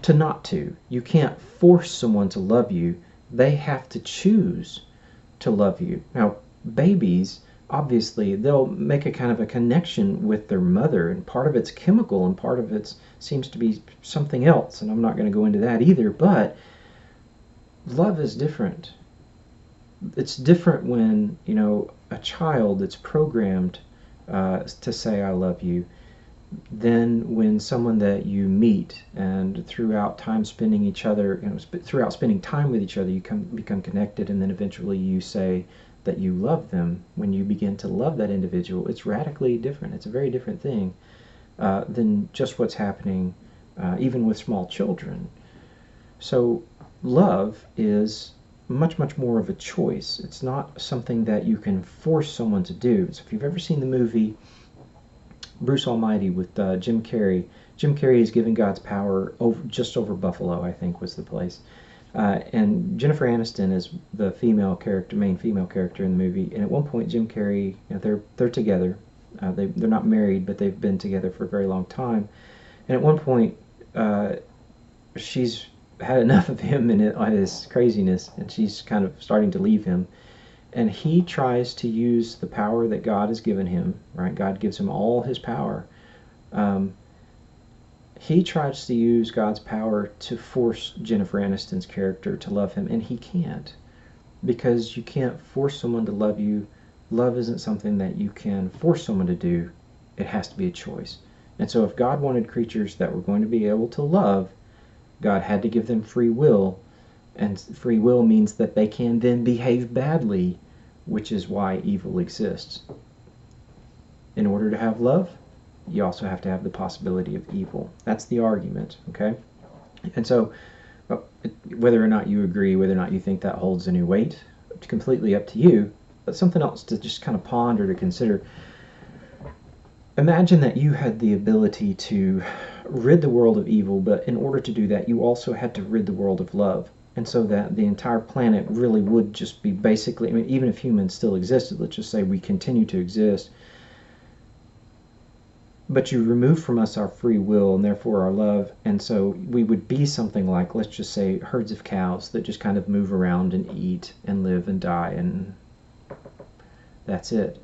S1: to not to. You can't force someone to love you. They have to choose to love you. Now, babies, obviously, they'll make a kind of a connection with their mother, and part of it's chemical and part of it seems to be something else, and I'm not going to go into that either, but love is different. It's different when, a child is programmed to say I love you, than when someone that you meet and throughout time spending each other, throughout spending time with each other, you become connected, and then eventually you say that you love them. When you begin to love that individual, it's radically different. It's a very different thing than just what's happening even with small children. So love is much, much more of a choice. It's not something that you can force someone to do. So if you've ever seen the movie Bruce Almighty with Jim Carrey, Jim Carrey is given God's power just over Buffalo, I think was the place. And Jennifer Aniston is the main female character in the movie. And at one point, Jim Carrey, they're together. They're not married, but they've been together for a very long time. And at one point, she's had enough of him and his craziness, and she's kind of starting to leave him. And he tries to use the power that God has given him, right? God gives him all his power. He tries to use God's power to force Jennifer Aniston's character to love him, and he can't. Because you can't force someone to love you. Love isn't something that you can force someone to do. It has to be a choice. And so if God wanted creatures that were going to be able to love, God had to give them free will. And free will means that they can then behave badly, which is why evil exists. In order to have love, you also have to have the possibility of evil. That's the argument, okay? And so Whether or not you agree, whether or not you think that holds any weight, it's completely up to you. But something else to just kind of ponder, to consider. Imagine that you had the ability to rid the world of evil, but in order to do that, you also had to rid the world of love. And so that the entire planet really would just be basically, I mean, even if humans still existed, let's just say we continue to exist, but you remove from us our free will and therefore our love, and so we would be something like, let's just say, herds of cows that just kind of move around and eat and live and die, and that's it.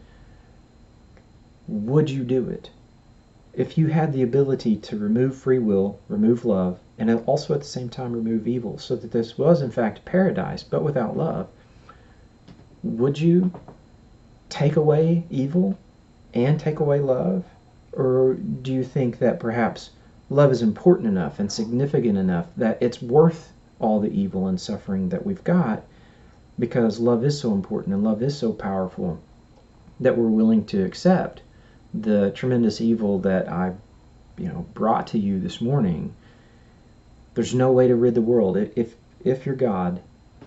S1: Would you do it? If you had the ability to remove free will, remove love, and also at the same time remove evil, so that this was in fact paradise, but without love, would you take away evil and take away love? Or do you think that perhaps love is important enough and significant enough that it's worth all the evil and suffering that we've got, because love is so important and love is so powerful, that we're willing to accept the tremendous evil that I brought to you this morning? There's no way to rid the world. If you're God,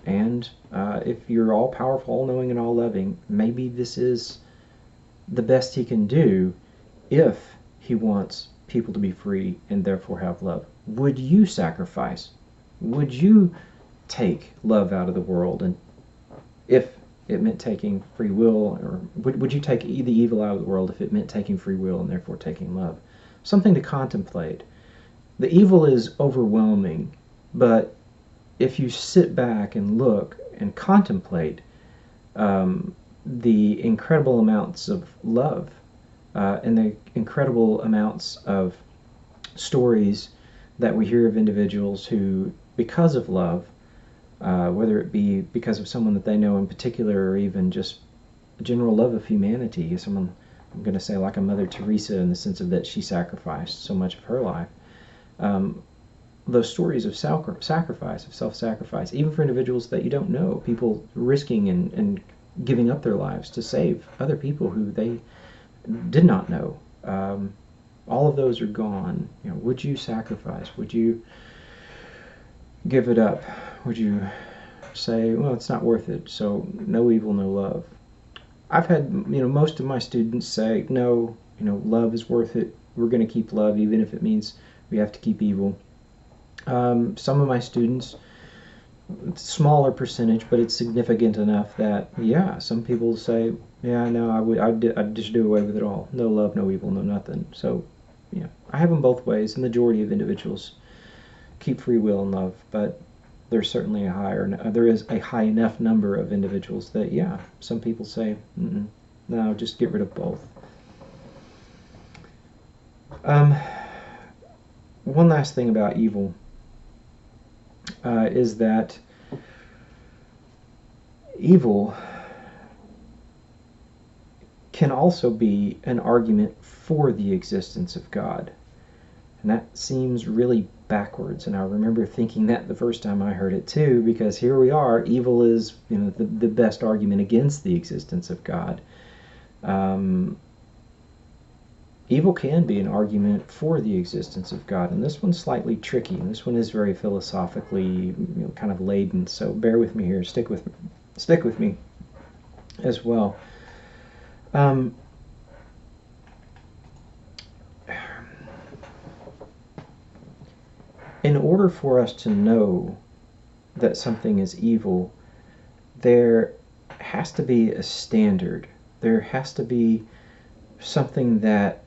S1: and if you're all powerful, all knowing, and all loving, maybe this is the best he can do if he wants people to be free and therefore have love. Would you sacrifice? Would you take love out of the world? And if it meant taking free will, or would you take the evil out of the world if it meant taking free will and therefore taking love? Something to contemplate. The evil is overwhelming, but if you sit back and look and contemplate the incredible amounts of love and the incredible amounts of stories that we hear of individuals who, because of love, whether it be because of someone that they know in particular, or even just a general love of humanity, someone, I'm going to say like a Mother Teresa, in the sense of that she sacrificed so much of her life. Those stories of sacrifice, of self-sacrifice, even for individuals that you don't know, people risking and giving up their lives to save other people who they did not know. All of those are gone. Would you sacrifice? Would you give it up? Would you say, well, it's not worth it, so no evil, no love? I've had most of my students say, no, love is worth it. We're going to keep love even if it means we have to keep evil. Some of my students, smaller percentage, but it's significant enough that, yeah, some people say, yeah, no, I'd just do away with it all. No love, no evil, no nothing. So, I have them both ways. The majority of individuals keep free will and love, but there's certainly there is a high enough number of individuals that, yeah, some people say, no, just get rid of both. One last thing about evil is that evil can also be an argument for the existence of God. And that seems really backwards, and I remember thinking that the first time I heard it too, because here we are, evil is the best argument against the existence of God. Evil can be an argument for the existence of God, and this one's slightly tricky, and this one is very philosophically kind of laden, so bear with me here, stick with me as well. In order for us to know that something is evil, there has to be a standard. There has to be something that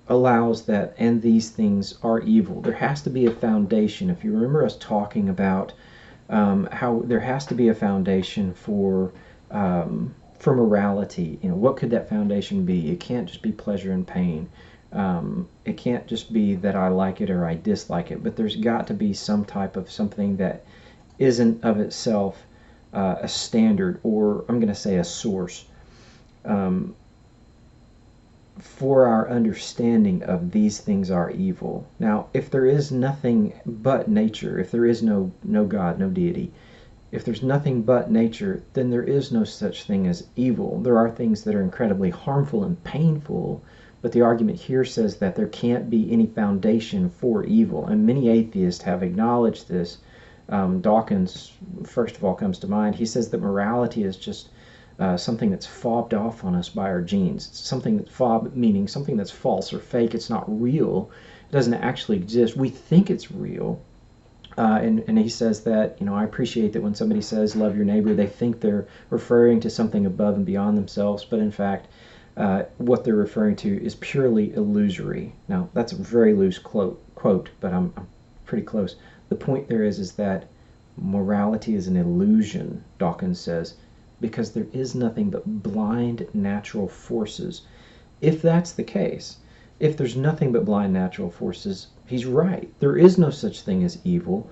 S1: allows that, and these things are evil. There has to be a foundation. If you remember us talking about how there has to be a foundation for morality, what could that foundation be? It can't just be pleasure and pain. It can't just be that I like it or I dislike it, but there's got to be some type of something that isn't of itself a standard, or I'm going to say a source, for our understanding of these things are evil. Now, if there is nothing but nature, if there is no God, no deity, if there's nothing but nature, then there is no such thing as evil. There are things that are incredibly harmful and painful, But the argument here says that there can't be any foundation for evil, and many atheists have acknowledged this. Dawkins, first of all, comes to mind. He says that morality is just something that's fobbed off on us by our genes. It's something that's meaning something that's false or fake. It's not real. It doesn't actually exist. We think it's real. And he says that, I appreciate that when somebody says love your neighbor, they think they're referring to something above and beyond themselves, but in fact, what they're referring to is purely illusory. Now, that's a very loose quote, but I'm pretty close. The point there is that morality is an illusion, Dawkins says, because there is nothing but blind natural forces. If that's the case, if there's nothing but blind natural forces, he's right. There is no such thing as evil,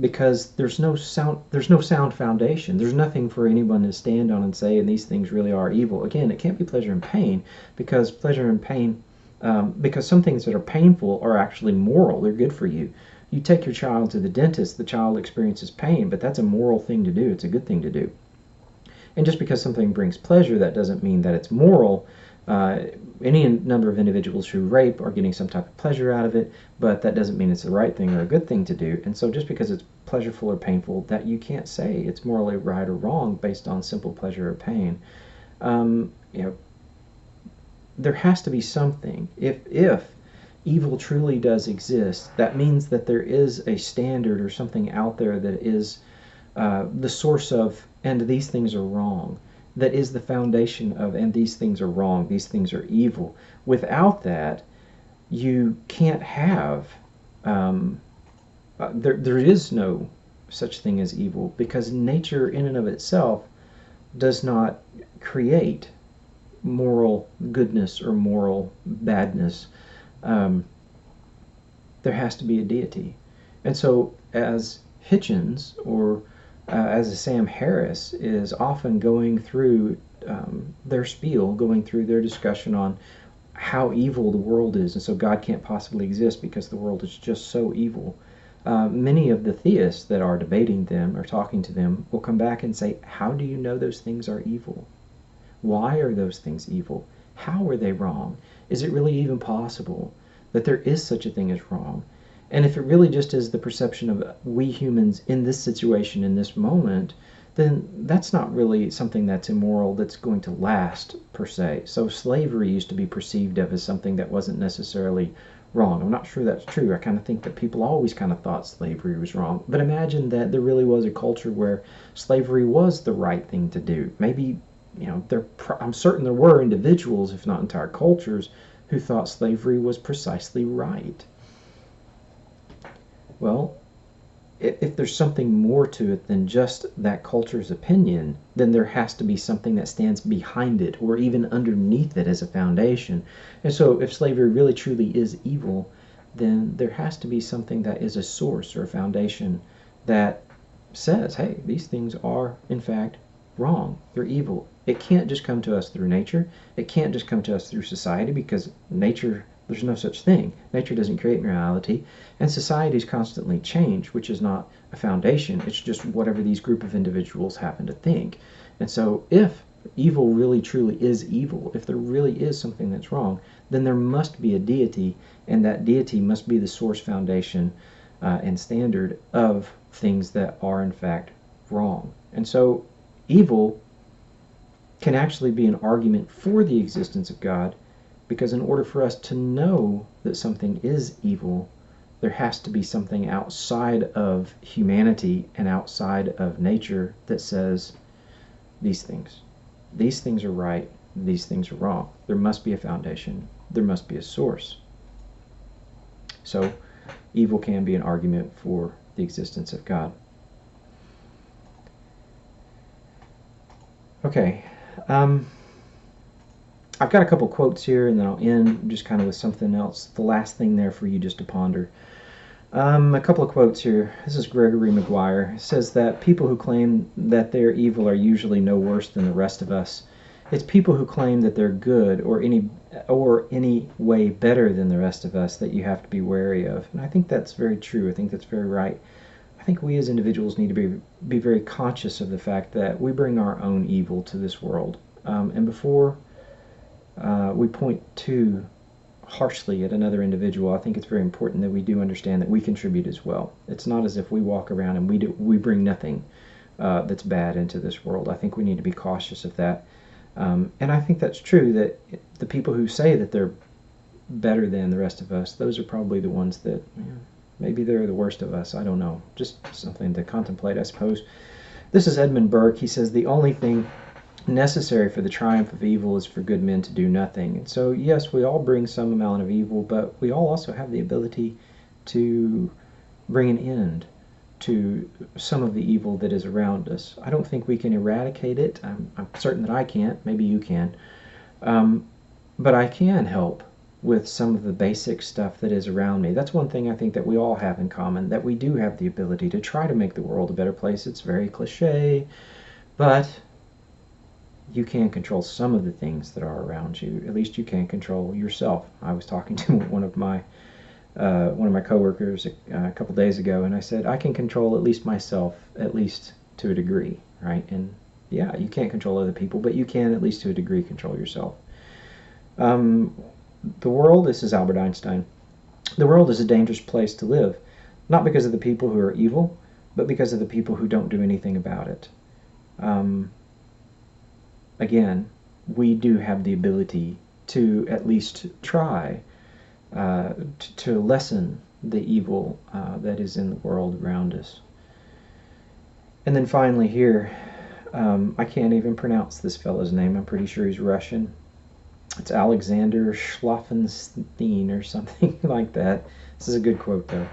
S1: because there's no sound foundation. There's nothing for anyone to stand on and say, and these things really are evil. Again, it can't be pleasure and pain, because pleasure and pain, because some things that are painful are actually moral. They're good for you. You take your child to the dentist, the child experiences pain, but that's a moral thing to do. It's a good thing to do. And just because something brings pleasure, that doesn't mean that it's moral. Any number of individuals who rape are getting some type of pleasure out of it, but that doesn't mean it's the right thing or a good thing to do. And so just because it's pleasureful or painful, that you can't say it's morally right or wrong based on simple pleasure or pain. There has to be something. If evil truly does exist, that means that there is a standard or something out there that is the source of, and these things are wrong. That is the foundation of, and these things are wrong, these things are evil. Without that, you can't have, there is no such thing as evil, because nature in and of itself does not create moral goodness or moral badness. There has to be a deity. And so as Hitchens, or as a Sam Harris, is often going through their spiel, going through their discussion on how evil the world is, and so God can't possibly exist because the world is just so evil. Many of the theists that are debating them or talking to them will come back and say, how do you know those things are evil? Why are those things evil? How are they wrong? Is it really even possible that there is such a thing as wrong? And if it really just is the perception of we humans in this situation, in this moment, then that's not really something that's immoral, that's going to last, per se. So slavery used to be perceived of as something that wasn't necessarily wrong. I'm not sure that's true. I kind of think that people always kind of thought slavery was wrong. But imagine that there really was a culture where slavery was the right thing to do. Maybe, I'm certain there were individuals, if not entire cultures, who thought slavery was precisely right. Well, if there's something more to it than just that culture's opinion, then there has to be something that stands behind it or even underneath it as a foundation. And so if slavery really truly is evil, then there has to be something that is a source or a foundation that says, hey, these things are in fact wrong. They're evil. It can't just come to us through nature. It can't just come to us through society, because nature, there's no such thing. Nature doesn't create morality, and societies constantly change, which is not a foundation. It's just whatever these group of individuals happen to think. And so if evil really truly is evil, if there really is something that's wrong, then there must be a deity, and that deity must be the source, foundation, and standard of things that are in fact wrong. And so evil can actually be an argument for the existence of God, because in order for us to know that something is evil, there has to be something outside of humanity and outside of nature that says these things are right, these things are wrong. There must be a foundation, there must be a source. So evil can be an argument for the existence of God. Okay, I've got a couple quotes here, and then I'll end just kind of with something else. The last thing there for you just to ponder. A couple of quotes here. This is Gregory Maguire. It says that people who claim that they're evil are usually no worse than the rest of us. It's people who claim that they're good or any way better than the rest of us that you have to be wary of. And I think that's very true. I think that's very right. I think we as individuals need to be very conscious of the fact that we bring our own evil to this world. And before we point too harshly at another individual, I think it's very important that we do understand that we contribute as well. It's not as if we walk around and we bring nothing that's bad into this world. I think we need to be cautious of that. And I think that's true, that the people who say that they're better than the rest of us, those are probably the ones that, maybe they're the worst of us. I don't know. Just something to contemplate, I suppose. This is Edmund Burke. He says, the only thing necessary for the triumph of evil is for good men to do nothing. And so, yes, we all bring some amount of evil, but we all also have the ability to bring an end to some of the evil that is around us. I don't think we can eradicate it. I'm certain that I can't. Maybe you can. But I can help with some of the basic stuff that is around me. That's one thing I think that we all have in common, that we do have the ability to try to make the world a better place. It's very cliche, but you can control some of the things that are around you. At least you can control yourself. I was talking to one of my coworkers a couple days ago, and I said, I can control at least myself, at least to a degree, right? And yeah, you can't control other people, but you can at least to a degree control yourself. The world, this is Albert Einstein, the world is a dangerous place to live, not because of the people who are evil, but because of the people who don't do anything about it. Again, we do have the ability to at least try to lessen the evil that is in the world around us. And then finally here, I can't even pronounce this fellow's name. I'm pretty sure he's Russian. It's Alexander Schlaffenstein or something like that. This is a good quote, though.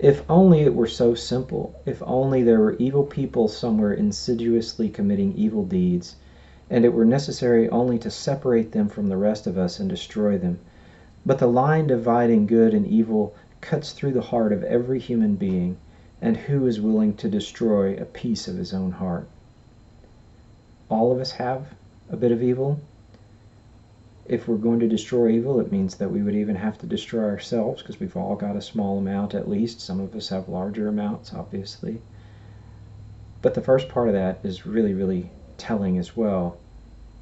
S1: If only it were so simple. If only there were evil people somewhere insidiously committing evil deeds, and it were necessary only to separate them from the rest of us and destroy them. But the line dividing good and evil cuts through the heart of every human being, and who is willing to destroy a piece of his own heart? All of us have a bit of evil. If we're going to destroy evil, it means that we would even have to destroy ourselves, because we've all got a small amount at least. Some of us have larger amounts, obviously. But the first part of that is really, really telling as well.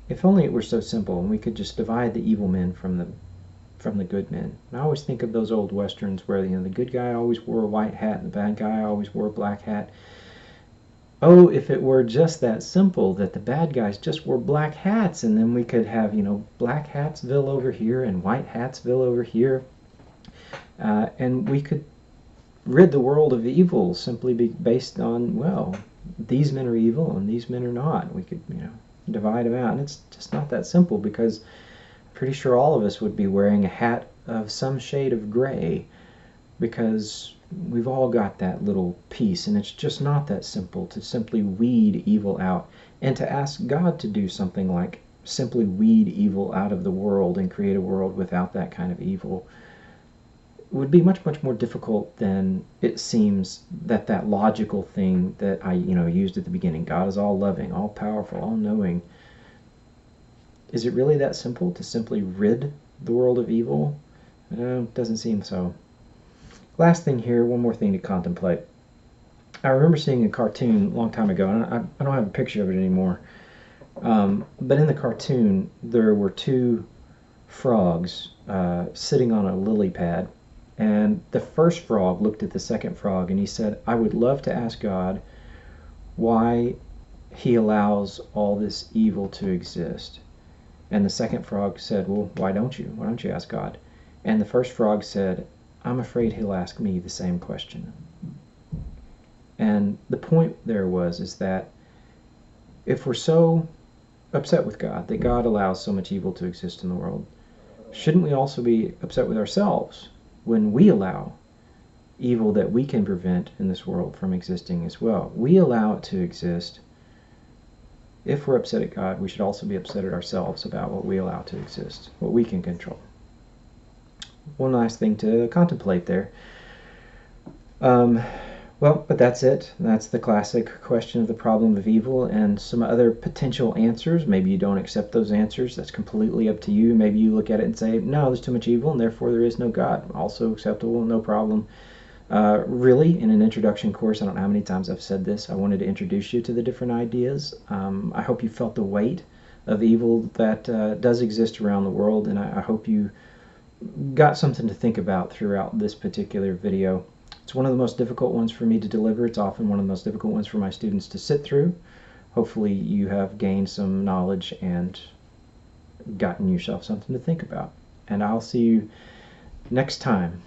S1: If only it were so simple and we could just divide the evil men from the good men. And I always think of those old westerns where the good guy always wore a white hat and the bad guy always wore a black hat. Oh, if it were just that simple, that the bad guys just wore black hats, and then we could have, Black Hatsville over here and White Hatsville over here, and we could rid the world of evil simply based on, well, these men are evil and these men are not. We could, divide them out, and it's just not that simple, because I'm pretty sure all of us would be wearing a hat of some shade of gray, because we've all got that little piece, and it's just not that simple to simply weed evil out, and to ask God to do something like simply weed evil out of the world and create a world without that kind of evil would be much, much more difficult than it seems. That logical thing that I used at the beginning, God is all loving, all powerful, all knowing. Is it really that simple to simply rid the world of evil? It doesn't seem so. Last thing here, one more thing to contemplate. I remember seeing a cartoon a long time ago, and I don't have a picture of it anymore. But in the cartoon, there were two frogs sitting on a lily pad. And the first frog looked at the second frog and he said, I would love to ask God why he allows all this evil to exist. And the second frog said, well, why don't you? Why don't you ask God? And the first frog said, I'm afraid he'll ask me the same question. And the point there is that if we're so upset with God, that God allows so much evil to exist in the world, shouldn't we also be upset with ourselves when we allow evil that we can prevent in this world from existing as well? We allow it to exist. If we're upset at God, we should also be upset at ourselves about what we allow to exist, what we can control. One last thing to contemplate there. Well, but that's it. That's the classic question of the problem of evil, and some other potential answers. Maybe you don't accept those answers. That's completely up to you. Maybe you look at it and say, no, there's too much evil, and therefore there is no God. Also acceptable, no problem. Really, in an introduction course, I don't know how many times I've said this, I wanted to introduce you to the different ideas. I hope you felt the weight of evil that does exist around the world, and I hope you got something to think about throughout this particular video. It's one of the most difficult ones for me to deliver. It's often one of the most difficult ones for my students to sit through. Hopefully you have gained some knowledge and gotten yourself something to think about. And I'll see you next time.